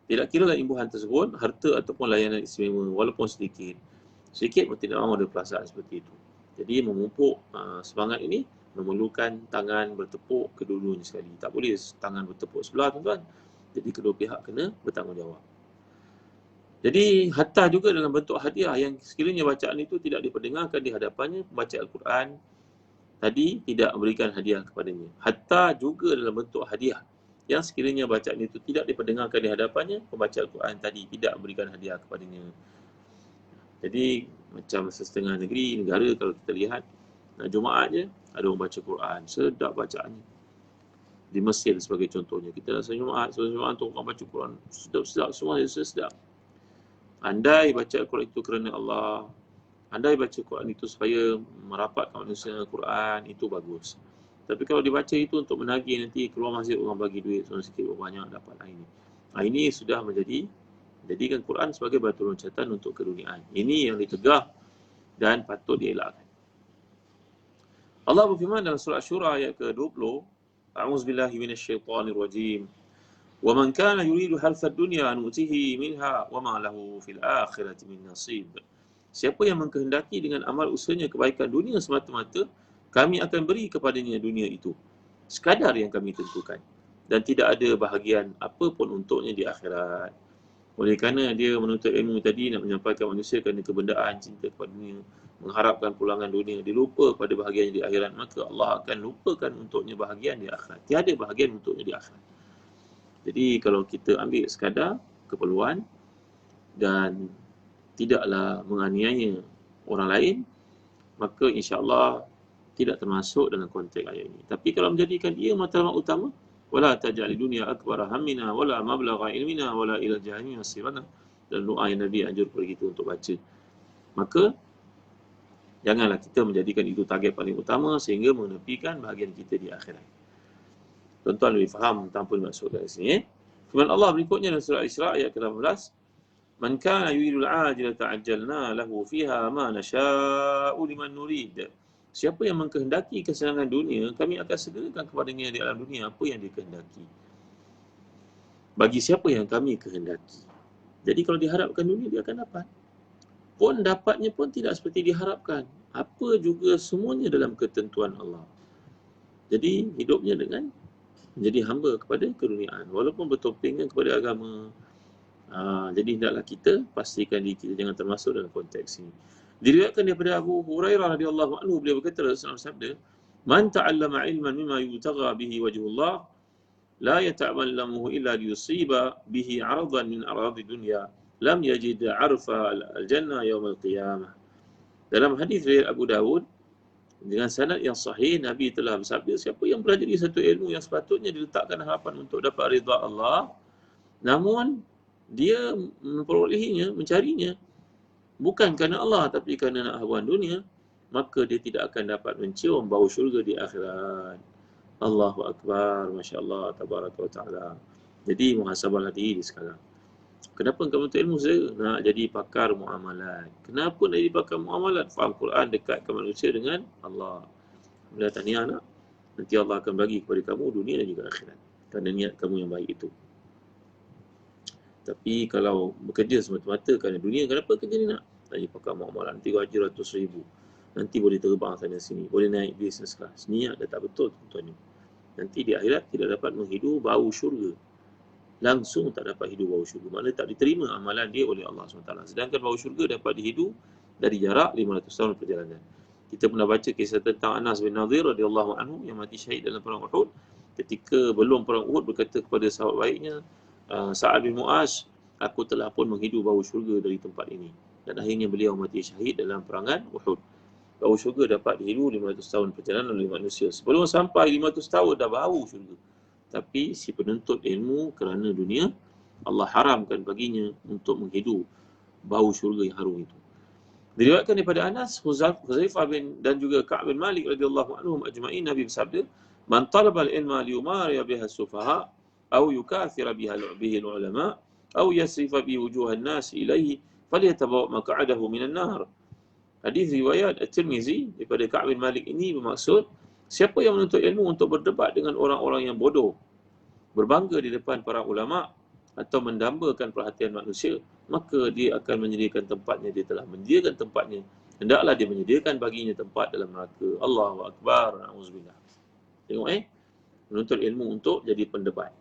Tidak kira imbuhan tersebut harta ataupun layanan istimewa, walaupun sedikit. Sedikit pun tidak mahu ada perasaan seperti itu. Jadi memupuk semangat ini memerlukan tangan bertepuk kedua-duanya sekali. Tak boleh tangan bertepuk sebelah, tuan-tuan. Jadi kedua pihak kena bertanggungjawab. Jadi hatta juga dalam bentuk hadiah yang sekiranya bacaan itu tidak diperdengarkan di hadapannya, pembaca Al-Quran tadi tidak memberikan hadiah kepadanya. Hatta juga dalam bentuk hadiah yang sekiranya bacaan itu tidak diperdengarkan di hadapannya, pembaca Al-Quran tadi tidak memberikan hadiah kepadanya. Jadi macam setengah negara kalau kita lihat, Jumaat je ada orang baca Quran, sedap bacaannya. Di Mesir sebagai contohnya, kita rasa Jumaat tu orang baca Quran, sedap-sedap, semua sedap. Andai baca Al-Quran itu kerana Allah, andai baca Quran itu supaya merapatkan manusia dengan Quran, itu bagus. Tapi kalau dibaca itu untuk menagih, nanti keluar masjid orang bagi duit, seorang sikit banyak dapat ini. Ini sudah jadikan Quran sebagai batu loncatan untuk keduniaan. Ini yang ditegah dan patut dielakkan. Allah berfirman dalam surah Asy-Syura ayat ke-20, A'udzubillahi minasyaitonirrajim. Wa man kana yuridu harthad dunya nu'tihi minha wa ma lahu fil akhirati min nasib. Siapa yang mengkehendaki dengan amal usahanya kebaikan dunia semata-mata, kami akan beri kepadanya dunia itu sekadar yang kami tentukan, dan tidak ada bahagian apa pun untuknya di akhirat. Oleh kerana dia menuntut ilmu tadi, nak menyampaikan manusia kerana kebendaan, cinta kepada dunia, mengharapkan pulangan dunia, dia lupa pada bahagian di akhirat, maka Allah akan lupakan untuknya bahagian di akhirat. Tiada bahagian untuknya di akhirat. Jadi kalau kita ambil sekadar keperluan dan tidaklah menganiaya orang lain, maka insya-Allah tidak termasuk dalam konteks ayat ini. Tapi kalau menjadikan ia matlamat utama, wala taj'al dunya akbar hammina wala mablagha ilmina wala ila jahannam masirana, dan doa yang Nabi anjur kepada kita untuk baca, maka janganlah kita menjadikan itu target paling utama sehingga menepikan bahagian kita di akhirat. Tuan-tuan lebih faham tanpa dimaksud dari sini. Firman Allah berikutnya dalam surah Isra ayat ke-18, man kana yuridul ajilata ajjalna lahu fiha ma nasha'u liman nurid. Siapa yang mengkehendaki kesenangan dunia, kami akan segerakan kepadanya di alam dunia apa yang dia kehendaki. Bagi siapa yang kami kehendaki. Jadi kalau diharapkan dunia, dia akan dapat. Pun dapatnya pun tidak seperti diharapkan. Apa juga semuanya dalam ketentuan Allah. Jadi hidupnya dengan menjadi hamba kepada keduniaan, walaupun bertopeng kepada agama. Jadi hendaklah kita pastikan diri kita jangan termasuk dalam konteks ini. Diriwayatkan daripada Abu Hurairah radhiyallahu anhu, beliau berkata, Rasulullah sabda, man ta'allama ilman mimma yutagha bihi wajhullah la yata'allamuhu illa liyusiba bihi 'aradan min aradi dunya lam yajid 'arfa al-jannah yawm al-qiyamah. Dalam hadis riwayat Abu Dawud dengan sanad yang sahih, Nabi telah bersabda, siapa yang pelajari satu ilmu yang sepatutnya diletakkan harapan untuk dapat ridha Allah, namun dia memperolehinya, mencarinya bukan kerana Allah tapi kerana nak hawan dunia, maka dia tidak akan dapat mencium bau syurga di akhirat. Allahu Akbar, Masya Allah, Tabaraka wa Ta'ala. Jadi muhasabahlah diri sekarang. Kenapa kamu menuntut ilmu saya? Nak jadi pakar muamalat. Kenapa nak jadi pakar muamalat? Faham Quran, dekatkan manusia dengan Allah. Bila tahniah nak, nanti Allah akan bagi kepada kamu dunia dan juga akhirat, kerana niat kamu yang baik itu. Tapi kalau bekerja semata-mata kerana dunia, kenapa kerja ni nak? Tanya pakar muamalat, nanti gaji RM100,000. Nanti boleh terbang sana sini, boleh naik business class. Niat dah tak betul, tuan-tuan ni. Nanti di akhirat tidak dapat menghidu bau syurga. Langsung tak dapat hidu bau syurga. Maknanya tak diterima amalan dia oleh Allah SWT. Sedangkan bau syurga dapat dihidu dari jarak 500 tahun perjalanan. Kita pernah baca kisah tentang Anas bin Nadir radhiyallahu anhu yang mati syahid dalam perang Uhud. Ketika belum perang Uhud, berkata kepada sahabat baiknya, Sa'ad bin Mu'az, aku telah pun menghidu bau syurga dari tempat ini. Dan akhirnya beliau mati syahid dalam perangan Uhud. Bau syurga dapat dihidu 500 tahun perjalanan oleh manusia. Sebelum sampai 500 tahun dah bau syurga. Tapi si penuntut ilmu kerana dunia, Allah haramkan baginya untuk menghidu bau syurga yang harum itu. Diriwayatkan daripada Anas, Huzaifah dan juga Ka'ab bin Malik radhiyallahu anhum ajma'in, Nabi bersabda, man talaba al-ilma liyumariya biha as-sufaha aw yukathira bihi al-ulama aw yasrifa bi wujuhan nas ilayhi falyatabawa maq'adahu minan nar. Hadis riwayat At-Tirmizi daripada Ka'ab bin Malik ini bermaksud, siapa yang menuntut ilmu untuk berdebat dengan orang-orang yang bodoh, berbangga di depan para ulama atau mendambakan perhatian manusia, maka dia akan menyediakan tempatnya, dia telah menyediakan tempatnya hendaklah dia menyediakan baginya tempat dalam neraka. Allahu Akbar. Na'udzubillah. Tengok menuntut ilmu untuk jadi pendebat.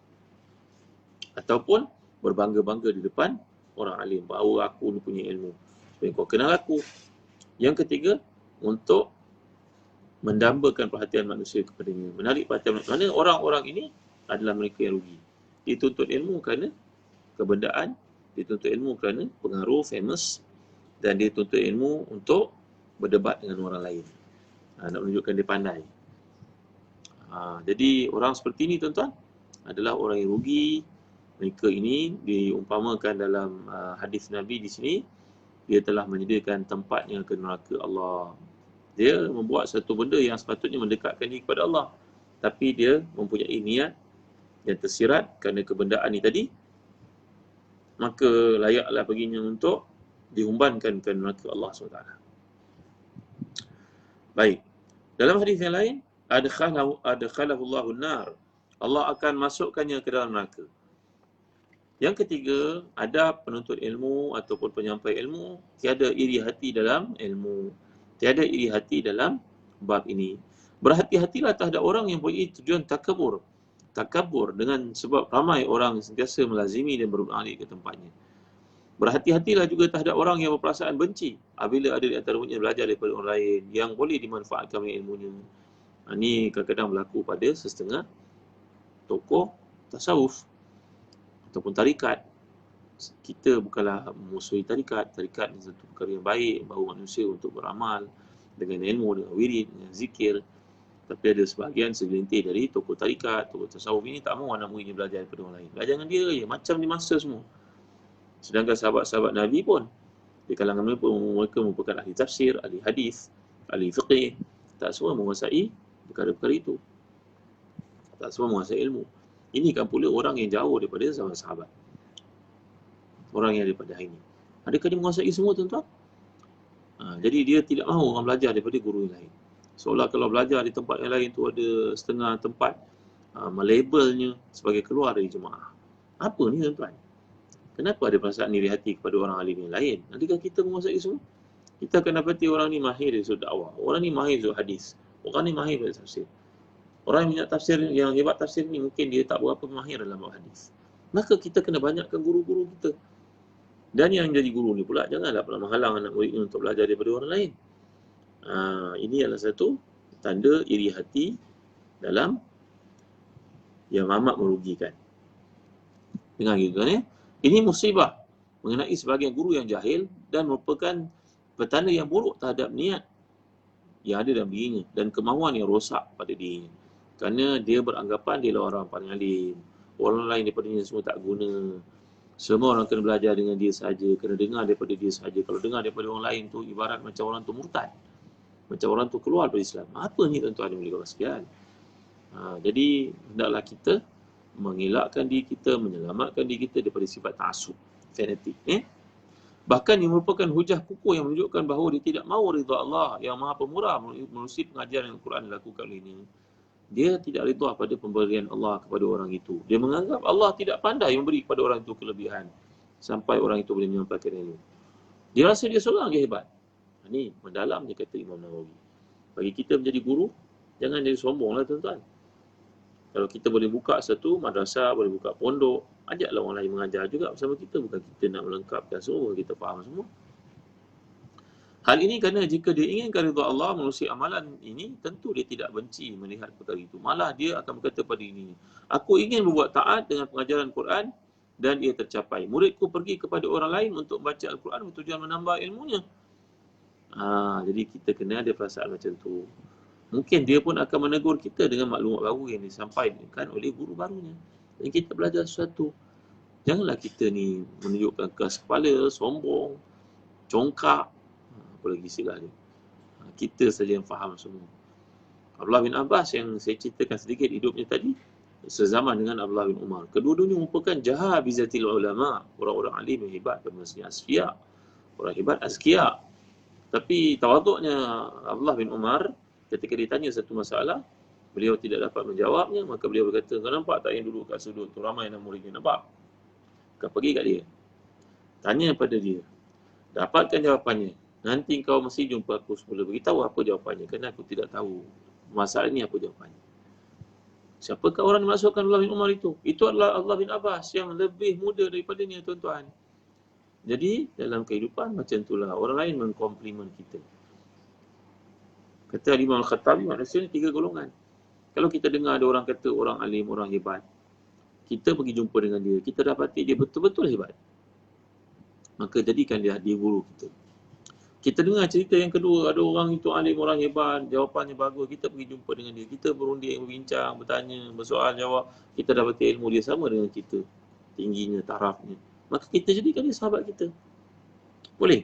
Ataupun berbangga-bangga di depan orang alim. Bahawa aku ni punya ilmu. Supaya kau kenal aku. Yang ketiga, untuk mendambakan perhatian manusia kepadanya. Menarik perhatian manusia. Mana orang-orang ini adalah mereka yang rugi. Dituntut ilmu kerana kebendaan, dituntut ilmu kerana pengaruh, famous, dan dituntut ilmu untuk berdebat dengan orang lain. Nak menunjukkan dia pandai. Jadi orang seperti ini tuan-tuan adalah orang yang rugi. Mereka ini diumpamakan dalam hadis Nabi di sini, dia telah menyediakan tempatnya ke neraka Allah. Dia membuat satu benda yang sepatutnya mendekatkan diri kepada Allah, tapi dia mempunyai niat yang tersirat kerana kebendaan ini tadi, maka layaklah baginya untuk dihumbankan ke neraka Allah SWT. Baik. Dalam hadis yang lain, adkhalahu Allahun nar. Allah akan masukkannya ke dalam neraka. Yang ketiga, ada penuntut ilmu ataupun penyampai ilmu, tiada iri hati dalam ilmu. Tiada iri hati dalam bab ini. Berhati-hatilah terhadap orang yang mempunyai tujuan takabur. Takabur dengan sebab ramai orang sentiasa melazimi dan berbalik ke tempatnya. Berhati-hatilah juga terhadap orang yang berperasaan benci apabila ada di antaranya belajar daripada orang lain yang boleh dimanfaatkan oleh ilmunya. Ini kadang-kadang berlaku pada setengah tokoh tasawuf ataupun tarikat. Kita bukanlah memusuhi tarikat. Tarikat ni satu perkara yang baik, bawa manusia untuk beramal dengan ilmu, dengan wirid, dengan zikir. Tapi ada sebahagian segelintir dari tokoh tarikat, tokoh tasawuf ini tak mahu anak muridnya belajar daripada orang lain. Belajar dengan dia je, macam di masa semua. Sedangkan sahabat-sahabat Nabi pun, di kalangan mereka merupakan ahli tafsir, ahli hadis, ahli fiqih. Tak semua menguasai perkara-perkara itu. Tak semua menguasai ilmu. Ini kan pula orang yang jauh daripada sahabat-sahabat. Orang yang daripada hari ini. Adakah dia menguasai semua tuan-tuan? Jadi dia tidak mahu orang belajar daripada guru yang lain. Seolah kalau belajar di tempat yang lain tu ada setengah tempat melabelnya sebagai keluar dari jemaah. Apa ni tuan-tuan? Kenapa ada perasaan iri hati kepada orang alim yang lain? Adakah kita menguasai semua? Kita akan dapati orang ni mahir dari sudut dakwah. Orang ni mahir dari hadis. Orang ni mahir dari tafsir. Orang yang minat tafsir, yang hebat tafsir ni mungkin dia tak berapa mahir dalam bab hadis. Maka kita kena banyakkan guru-guru kita. Dan yang jadi guru ni pula janganlah pernah menghalang anak muridnya untuk belajar daripada orang lain. Ini adalah satu tanda iri hati dalam yang amat merugikan. Dengar gitu kan Ini musibah mengenai sebahagian guru yang jahil dan merupakan petanda yang buruk terhadap niat yang ada dalam dirinya dan kemahuan yang rosak pada dirinya. Kerana dia beranggapan dia lah orang paling alim. Orang lain daripadanya semua tak guna. Semua orang kena belajar dengan dia sahaja, kena dengar daripada dia sahaja. Kalau dengar daripada orang lain tu ibarat macam orang tu murtad. Macam orang tu keluar dari Islam. Apa ni tuan-tuan yang boleh sekalian? Jadi hendaklah kita mengelakkan diri kita, menyelamatkan diri kita daripada sifat ta'assub, fanatik. Bahkan yang merupakan hujah kukuh yang menunjukkan bahawa dia tidak mahu ridha Allah yang Maha Pemurah menerusi pengajaran Al-Quran yang dilakukan oleh ini. Dia tidak ridha pada pemberian Allah kepada orang itu. Dia menganggap Allah tidak pandai memberi kepada orang itu kelebihan sampai orang itu boleh menyampaikan ilmu. Dia rasa dia seorang yang hebat. Ini mendalam dia kata Imam Nawawi. Bagi kita menjadi guru, jangan jadi sombonglah tuan-tuan. Kalau kita boleh buka satu madrasah, boleh buka pondok, ajaklah orang lain mengajar juga bersama kita. Bukan kita nak melengkapkan semua, kita faham semua. Hal ini kerana jika dia inginkan ridha Allah menerusi amalan ini, tentu dia tidak benci melihat perkara itu. Malah dia akan berkata pada ini, aku ingin berbuat taat dengan pengajaran Quran dan ia tercapai. Muridku pergi kepada orang lain untuk membaca Al-Quran bertujuan menambah ilmunya. Jadi kita kena ada perasaan macam tu. Mungkin dia pun akan menegur kita dengan maklumat baru yang disampaikan oleh guru barunya. Dan kita belajar sesuatu. Janganlah kita ni menunjukkan keras kepala, sombong, congkak. Apa lagi istilah dia. Kita saja yang faham semua. Abdullah bin Abbas yang saya ceritakan sedikit hidupnya tadi, sezaman dengan Abdullah bin Umar. Kedua-duanya merupakan jahabizatil ulama. Orang-orang alim yang hebat dan maksudnya asfiya. Orang hebat askia. Tapi tawaduknya Abdullah bin Umar, ketika ditanya satu masalah, beliau tidak dapat menjawabnya, maka beliau berkata, kau nampak tak yang duduk kat sudut tu, ramai anak muridnya, nampak? Kau pergi kat dia. Tanya pada dia. Dapatkan jawapannya. Nanti kau mesti jumpa aku semula. Beritahu apa jawapannya, kerana aku tidak tahu masalah ini apa jawapannya. Siapakah orang yang masukkan Abdullah bin Umar itu? Itu adalah Abdullah bin Abbas yang lebih muda daripadanya, tuan-tuan. Jadi dalam kehidupan macam itulah, orang lain mengkomplimen kita. Kata Imam Al-Khattabi, manusia ni 3 golongan. Kalau kita dengar ada orang kata orang alim, orang hebat, kita pergi jumpa dengan dia, kita dapati dia betul-betul hebat, maka jadikan dia guru kita. Kita dengar cerita yang kedua, ada orang itu alim, orang hebat, jawapannya bagus, kita pergi jumpa dengan dia, kita berunding, berbincang, bertanya, bersoal, jawab, kita dapati ilmu dia sama dengan kita, tingginya, tarafnya, maka kita jadikan dia sahabat kita. Boleh?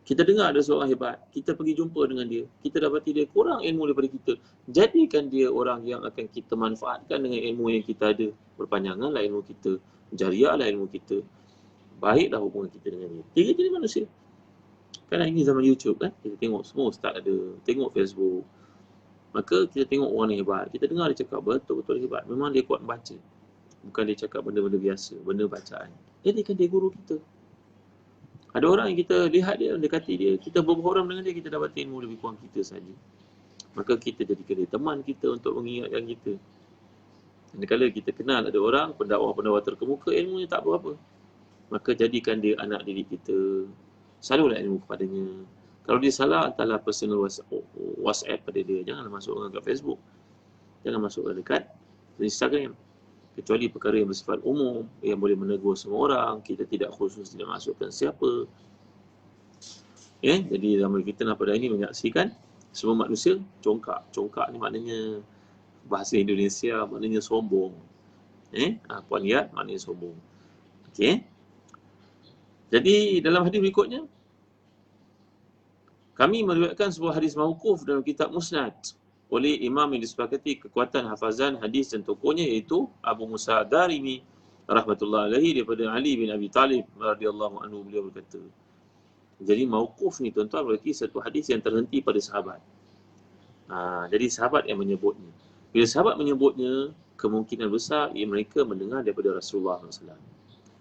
Kita dengar ada seorang hebat, kita pergi jumpa dengan dia, kita dapati dia kurang ilmu daripada kita, jadikan dia orang yang akan kita manfaatkan dengan ilmu yang kita ada. Berpanjanganlah ilmu kita, jariahlah ilmu kita, baiklah hubungan kita dengan dia. 3 jenis manusia. Kan ini zaman YouTube kan, kita tengok semua ustaz ada, tengok Facebook, maka kita tengok orang yang hebat, kita dengar dia cakap betul-betul hebat, memang dia kuat membaca, bukan dia cakap benda-benda biasa, benda bacaan. Jadikan dia guru kita. Ada orang yang kita lihat dia, dekati dia, kita berbual dengan dia, kita dapat ilmu lebih kurang kita saja. Maka kita jadikan dia teman kita untuk mengingatkan kita. Dan kalau kita kenal ada orang, pendakwah-pendakwah terkemuka, ilmunya tak berapa, maka jadikan dia anak didik kita. Selalulah ilmu kepadanya. Kalau dia salah, hantarlah personal WhatsApp pada dia. Janganlah masukkan dekat Facebook. Jangan masukkan dekat Instagram. Kecuali perkara yang bersifat umum, yang boleh menegur semua orang. Kita tidak khusus, tidak masukkan siapa. Jadi zaman kita pada ini menyaksikan semua manusia congkak. Congkak ni maknanya bahasa Indonesia, maknanya sombong. Puan lihat, maknanya sombong. Okey. Jadi dalam hadis berikutnya, kami meriwayatkan sebuah hadis mauquf dalam kitab Musnad oleh imam yang disepakati kekuatan hafazan hadis dan tokohnya, iaitu Abu Musa Darimi rahmatullah alaihi daripada Ali bin Abi Talib radhiyallahu anhu. Beliau berkata, jadi mauquf ni tuan-tuan berarti satu hadis yang terhenti pada sahabat. Jadi sahabat yang menyebutnya. Bila sahabat menyebutnya, kemungkinan besar mereka mendengar daripada Rasulullah SAW.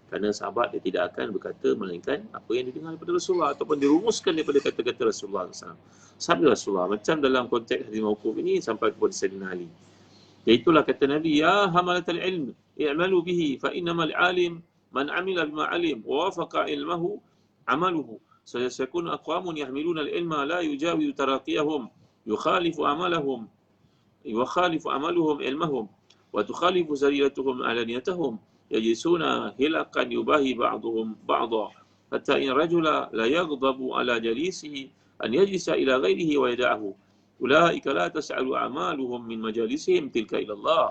Kerana sahabat dia tidak akan berkata melainkan apa yang didengar daripada Rasulullah ataupun dirumuskan daripada kata-kata Rasulullah SAW. Sabda Rasulullah, macam dalam konteks hadis mauquf ini sampai kepada Sayyidina Ali. Iaitulah kata Nabi, ya hamalatal ilm, i'malu bihi fa innamal alim man amila bima alim wa wafaqa ilmahu amaluhu. Sayakunu aqwamun yahmiluna al-ilma la yujawizu taraqiyahum yukhalifu amaluhum ilmahum wa tukhalifu sariratuhum alaniyatahum yajlisuna hilakan yubahi ba'duhum ba'da hatta in rajula la yaghdabu ala jalisihi an yajlisa ila ghairihi wa yada'ahu ulaika la tas'alu a'maluhum min majalisihim tilka ila Allah.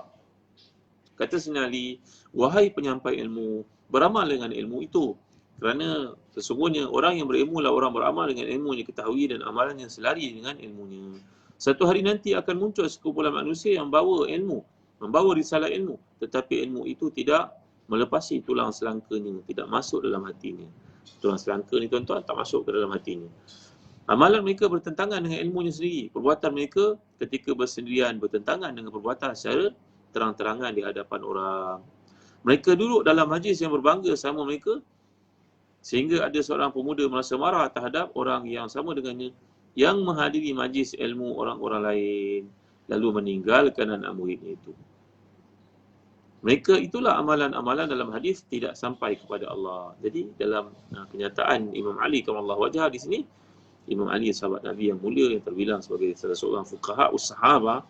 Kata Sinali, wahai penyampai ilmu, beramal dengan ilmu itu, kerana sesungguhnya orang yang berilmu lah orang beramal dengan ilmu yang diketahui dan amalannya selari dengan ilmunya. Satu hari nanti akan muncul sekumpulan manusia yang membawa ilmu, membawa risalah ilmu, tetapi ilmu itu tidak melepasi tulang selangkanya, tidak masuk dalam hatinya. Tulang selangka ni tuan-tuan tak masuk ke dalam hatinya. Amalan mereka bertentangan dengan ilmunya sendiri. Perbuatan mereka ketika bersendirian bertentangan dengan perbuatan secara terang-terangan di hadapan orang. Mereka duduk dalam majlis yang berbangga sama mereka, sehingga ada seorang pemuda merasa marah terhadap orang yang sama dengannya, yang menghadiri majlis ilmu orang-orang lain, lalu meninggalkan anak muridnya itu. Mereka itulah amalan-amalan dalam hadis tidak sampai kepada Allah. Jadi dalam kenyataan Imam Ali karramallahu wajhah di sini, Imam Ali sahabat Nabi yang mulia yang terbilang sebagai salah seorang fuqaha us-sahabah,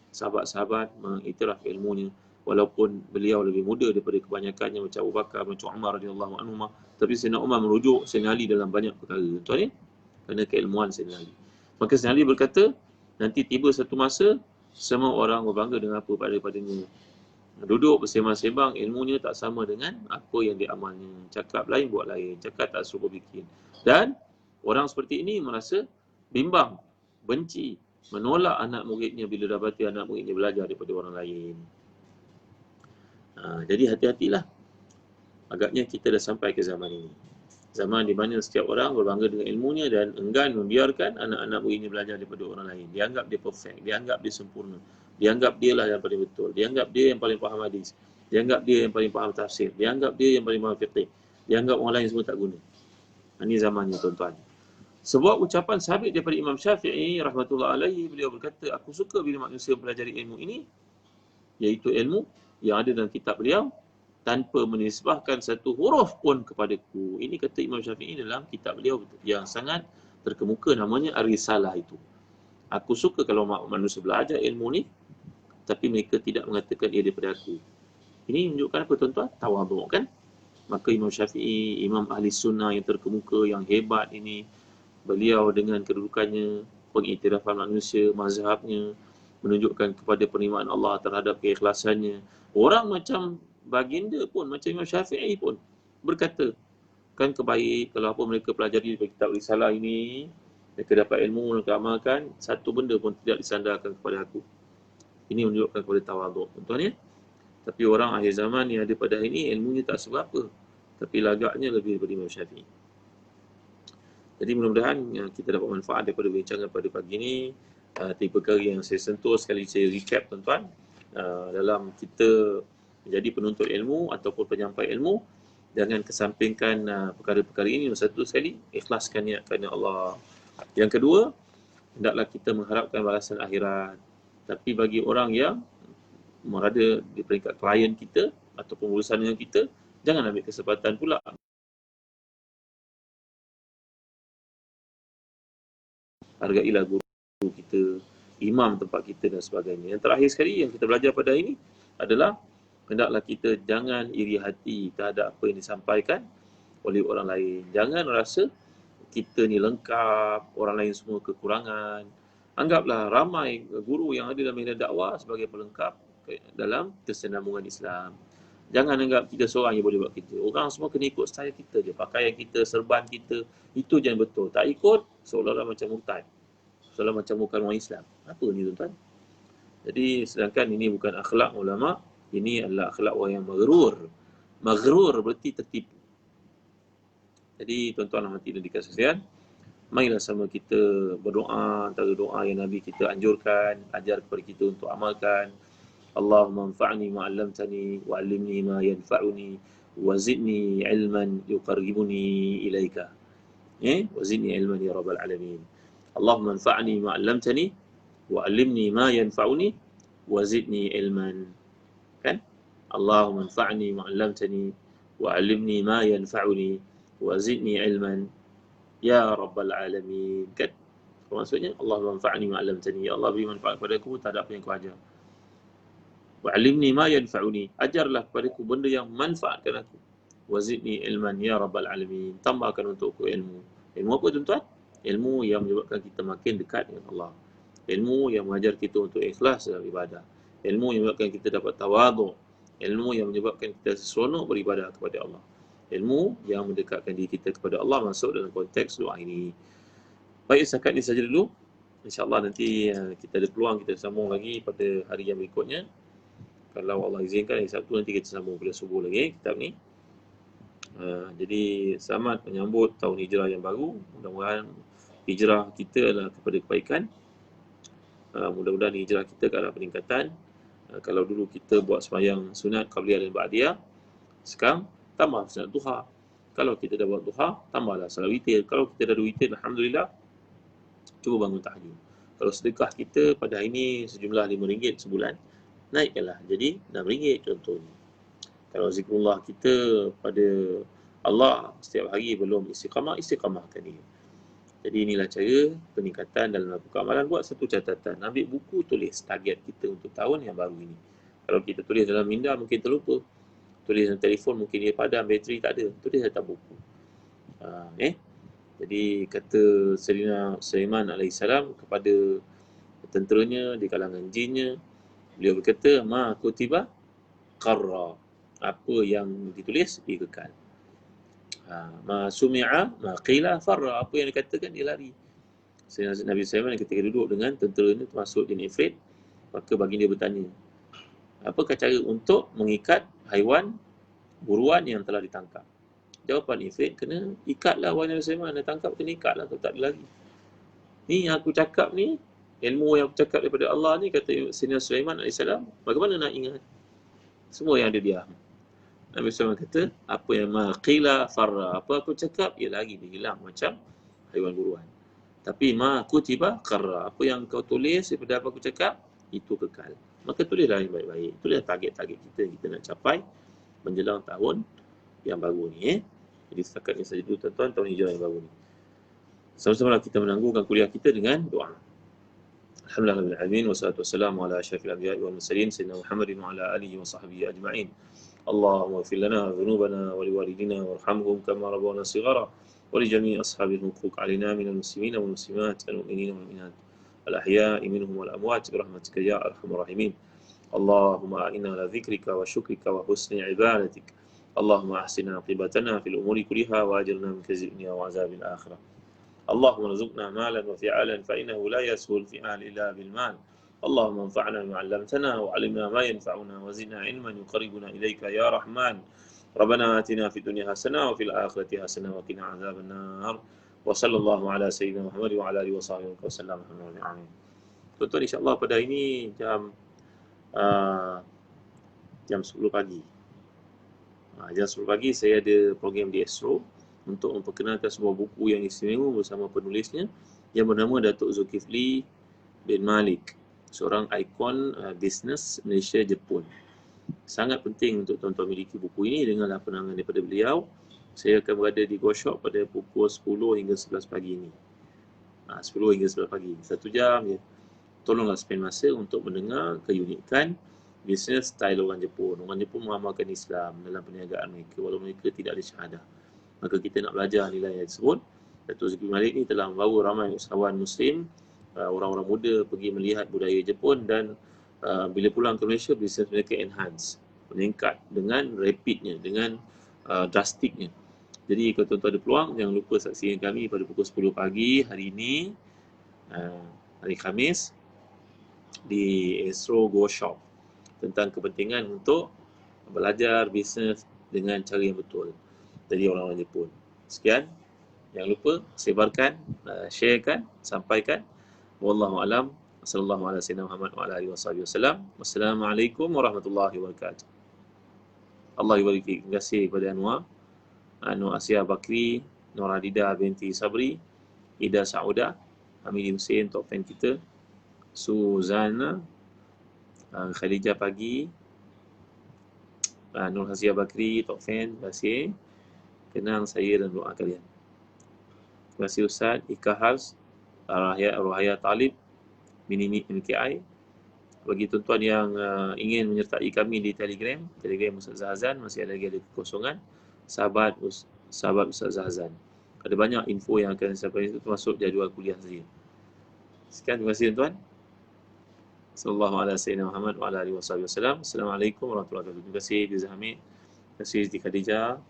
sahabat-sahabat mengiktiraf ilmunya, walaupun beliau lebih muda daripada kebanyakannya macam Abu Bakar, macam Umar radhiyallahu anhu, tapi Sayyidina Umar merujuk Sayyidina Ali dalam banyak perkara. Tuan ya, kerana keilmuan Sayyidina Ali. Maka Sayyidina Ali berkata, nanti tiba satu masa semua orang berbangga dengan apa padanya. Duduk bersembang-sembang, ilmunya tak sama dengan apa yang diamalnya. Cakap lain buat lain, cakap tak serupa bikin. Dan orang seperti ini merasa bimbang, benci, menolak anak muridnya bila dapati anak muridnya belajar daripada orang lain. Jadi hati-hatilah. Agaknya kita dah sampai ke zaman ini. Zaman di mana setiap orang berbangga dengan ilmunya dan enggan membiarkan anak-anak muridnya belajar daripada orang lain. Dianggap dia perfect, dianggap dia sempurna. Dianggap dia lah yang paling betul. Dianggap dia yang paling faham hadis. Dianggap dia yang paling faham tafsir. Dianggap dia yang paling faham fiqh. Dianggap orang lain semua tak guna. Ini zamannya tuan-tuan. Sebuah ucapan sabit daripada Imam Syafi'i rahmatullah alaihi, beliau berkata, aku suka bila manusia mempelajari ilmu ini, iaitu ilmu yang ada dalam kitab beliau, tanpa menisbahkan satu huruf pun kepadaku. Ini kata Imam Syafi'i dalam kitab beliau yang sangat terkemuka, namanya Ar-Risalah itu. Aku suka kalau manusia belajar ilmu ni, tapi mereka tidak mengatakan ia daripada aku. Ini menunjukkan apa tuan-tuan? Tawaduk kan? Maka Imam Syafi'i, Imam Ahli Sunnah yang terkemuka, yang hebat ini, beliau dengan kedudukannya, pengiktirafan manusia, mazhabnya, menunjukkan kepada penerimaan Allah terhadap keikhlasannya. Orang macam baginda pun, macam Imam Syafi'i pun berkata, kan kebaik kalau apa mereka pelajari dari kitab Risalah ini, mereka dapat ilmu, mereka amalkan, satu benda pun tidak disandarkan kepada aku. Ini menunjukkan kepada tawaduk, tuan-tuan ya. Tapi orang akhir zaman yang ada pada hari ini, ilmunya tak seberapa, tapi lagaknya lebih daripada Imam Syafi'i. Jadi mudah-mudahan kita dapat manfaat daripada bincangan pada pagi ini. Tiga perkara yang saya sentuh, sekali saya recap tuan-tuan. Dalam kita menjadi penuntut ilmu ataupun penyampai ilmu, jangan kesampingkan perkara-perkara ini. Yang satu sekali, ikhlaskan niat kerana Allah. Yang kedua, hendaklah kita mengharapkan balasan akhirat. Tapi bagi orang yang berada di peringkat klien kita ataupun urusan dengan kita, jangan ambil kesempatan pula hargailah guru kita, imam tempat kita dan sebagainya. Yang terakhir sekali yang kita belajar pada ini adalah hendaklah kita jangan iri hati terhadap apa yang disampaikan oleh orang lain. Jangan rasa kita ni lengkap, orang lain semua kekurangan. Anggaplah ramai guru yang ada dalam media dakwah sebagai pelengkap dalam kesinambungan Islam. Jangan anggap kita seorang yang boleh buat kerja. Orang semua kena ikut style kita je. Pakaian kita, serban kita, itu je yang betul. Tak ikut, seolah-olah macam murtad. Seolah macam bukan orang Islam. Apa ni tuan-tuan? Jadi sedangkan ini bukan akhlak ulama, ini adalah akhlak orang yang maghrur. Maghrur berarti tertipu. Jadi tuan-tuan dan hadirin yang dikasihi sekalian, marilah sama kita berdoa, antara doa yang Nabi kita anjurkan, ajar kepada kita untuk amalkan. Allahumma anfa'ni ma'allamtani wa'allimni ma yanfa'uni wa zidni ilman yuqarribuni ilaika. Wa zidni ilman ya rabbal alamin. Allahumma anfa'ni ma'allamtani wa'allimni ma yanfa'uni wa zidni ilman. Kan? Allahumma anfa'ni ma'allamtani wa'allimni ma yanfa'uni wa zidni ilman ya rabbal alamin. Kan? Maksudnya Allahumma anfa'ni ma'allamtani, ya Allah beri manfaat kepadaku terhadap apa yang kau ajar. Wa'alimni ma yanfa'uni, ajarlah kepadaku benda yang manfaatkan aku. Wazidni ilman ya rabbal alamin, tambahkan untukku ilmu. Ilmu apa tuan-tuan? Ilmu yang menyebabkan kita makin dekat dengan Allah. Ilmu yang mengajar kita untuk ikhlas dalam ibadah. Ilmu yang menyebabkan kita dapat tawaduk. Ilmu yang menyebabkan kita seronok beribadah kepada Allah. Ilmu yang mendekatkan diri kita kepada Allah, masuk dalam konteks doa ini. Baik, setakat ini saja dulu. InsyaAllah nanti kita ada peluang kita sambung lagi pada hari yang berikutnya. Kalau Allah izinkan, hari Sabtu nanti kita sambung pada subuh lagi kitab ni. Jadi selamat menyambut tahun hijrah yang baru. Mudah-mudahan hijrah kita adalah kepada kebaikan. Mudah-mudahan hijrah kita ke arah peningkatan. Kalau dulu kita buat sembahyang sunat qabliyah dan ba'diyah, sekarang tambah sunat duha. Kalau kita dah buat duha, tambahlah salat witir. Kalau kita dah ada witir, alhamdulillah, cuba bangun tahajud. Kalau sedekah kita pada hari ini sejumlah RM5 sebulan, naikkanlah jadi RM6 contohnya. Kalau zikrullah kita pada Allah setiap hari belum istiqamah, istiqamahkan dia. Jadi inilah cara peningkatan dalam melakukan amalan. Buat satu catatan, ambil buku, tulis target kita untuk tahun yang baru ini. Kalau kita tulis dalam minda mungkin terlupa, tulis dalam telefon mungkin dia padam, bateri tak ada, tulis atas buku. Jadi kata Sayyidina Sulaiman AS kepada tenteranya di kalangan jinnya, beliau berkata, ma kutiba qarra, apa yang ditulis dia kekal. Ma sumi'a ma qila farra, apa yang dikatakan dia lari. Nabi Sulaiman ketika duduk dengan tenteranya termasuk jin ifrit, maka baginda bertanya, apakah cara untuk mengikat haiwan buruan yang telah ditangkap? Jawapan ifrit, kena ikatlah wahai Nabi Sulaiman, nak tangkap kena ikatlah, kalau tak ada lari. Ni yang aku cakap ni, ilmu yang aku cakap daripada Allah ni, kata Sayyidina Sulaiman AS, bagaimana nak ingat? Semua yang ada diam. Nabi Sulaiman kata, apa yang maqila farra, apa aku cakap, ia lagi dia hilang macam haiwan buruan. Tapi ma kutiba qarra, apa yang kau tulis daripada apa aku cakap, itu kekal. Maka tulislah yang baik-baik. Itulah target-target kita nak capai menjelang tahun yang baru ni. Jadi setakat ini saja dulu tuan-tuan, tahun hijrah yang baru ni. Sama-sama kita menangguhkan kuliah kita dengan doa. Alhamdulillah alamin wassalatu wassalamu ala asyrafil anbiya'i wal mursalin sayyidina Muhammadin wa ala alihi wa sahbihi ajma'in. Allahumma ighfir lana dhunubana wa liwalidina warhamhum kama rabbawna shighara. ولجميع أصحاب الحقوق علينا من المسلمين والمسلمات المؤمنين والمؤمنات الأحياء منهم والأموات برحمتك يا أرحم الراحمين. اللهم أعنا على ذكرك وشكرك وحسن عبادتك. اللهم أحسن عاقبتنا في الأمور كلها وأجرنا من خزي الدنيا وعذاب الآخرة. اللهم ارزقنا مالا وفعالا فإنه لا يسهل الفعال إلا بالمال. اللهم انفعنا بما علمتنا وعلمنا ما ينفعنا وزدنا علما يقربنا إليك يا رحمن. ربنا آتنا في الدنيا حسنة وفي الآخرة حسنة وقنا عذاب النار. وصلى الله على سيدنا محمد وعلى آله وصحبه وسلم. Amin. Tuan-tuan, insya-Allah pada hari ini jam 10 pagi. Jam 10 pagi saya ada program di Astro untuk memperkenalkan sebuah buku yang istimewa bersama penulisnya yang bernama Datuk Zulkifli bin Malik, seorang ikon bisnes Malaysia Jepun. Sangat penting untuk tuan-tuan miliki buku ini. Dengarlah penerangan daripada beliau. Saya akan berada di Go Shop pada pukul 10 hingga 11 pagi ini. 10 hingga 11 pagi. 1 jam je. Tolonglah spend masa untuk mendengar keunikan bisnes style orang Jepun. Orang Jepun mengamalkan Islam dalam perniagaan mereka walaupun mereka tidak ada syahadah. Maka kita nak belajar nilai tersebut. Datuk Zulkifli Malik ni telah membawa ramai usahawan Muslim, orang-orang muda pergi melihat budaya Jepun dan bila pulang ke Malaysia, bisnes mereka enhance, meningkat dengan rapidnya, dengan drastiknya. Jadi kalau tuan-tuan ada peluang, jangan lupa saksikan kami pada pukul 10 pagi hari ini, hari Khamis, di Astro Go Shop, tentang kepentingan untuk belajar bisnes dengan cara yang betul dari orang-orang Jepun. Sekian, jangan lupa sebarkan, sharekan, sampaikan. Wallahu alam. Sallallahu ala sayyidina Muhammad wa ala alihi wasallam. Wassalamualaikum warahmatullahi wabarakatuh. Allah yubarik fiik. Terima kasih kepada Anwar Asia Bakri, Nur Hadida binti Sabri, Ida Sauda, Hamidi Hussein, top fan kita, Suzana, Khadijah Pagi, Nur Asia Bakri, top fan. Terima kasih. Kenang saya dan doa kalian. Terima kasih Ustaz Ika Hals, Rohaya Talib, Mini MKI. Bagi tuan-tuan yang ingin menyertai kami di Telegram Ustaz Zahazan, masih ada lagi kekosongan. Sahabat Ustaz Zahazan. Ada banyak info yang akan saya sampaikan, termasuk jadual kuliah saja. Sekian, terima kasih tuan-tuan. Sallallahu ala sayyidina Muhammad wa ala alihi wasallam. Assalamualaikum warahmatullahi wabarakatuh. Terima kasih Jazah Hamid. Terima kasih Siti Khadijah,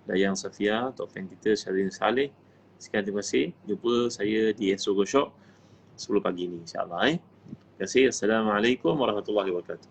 Dayang Safia, top fan kita Syahrin Saleh. Sekian, terima kasih. Jumpa saya di Astro Go Shop 10 pagi ni, insya-Allah. Terima kasih. Assalamualaikum warahmatullahi wabarakatuh.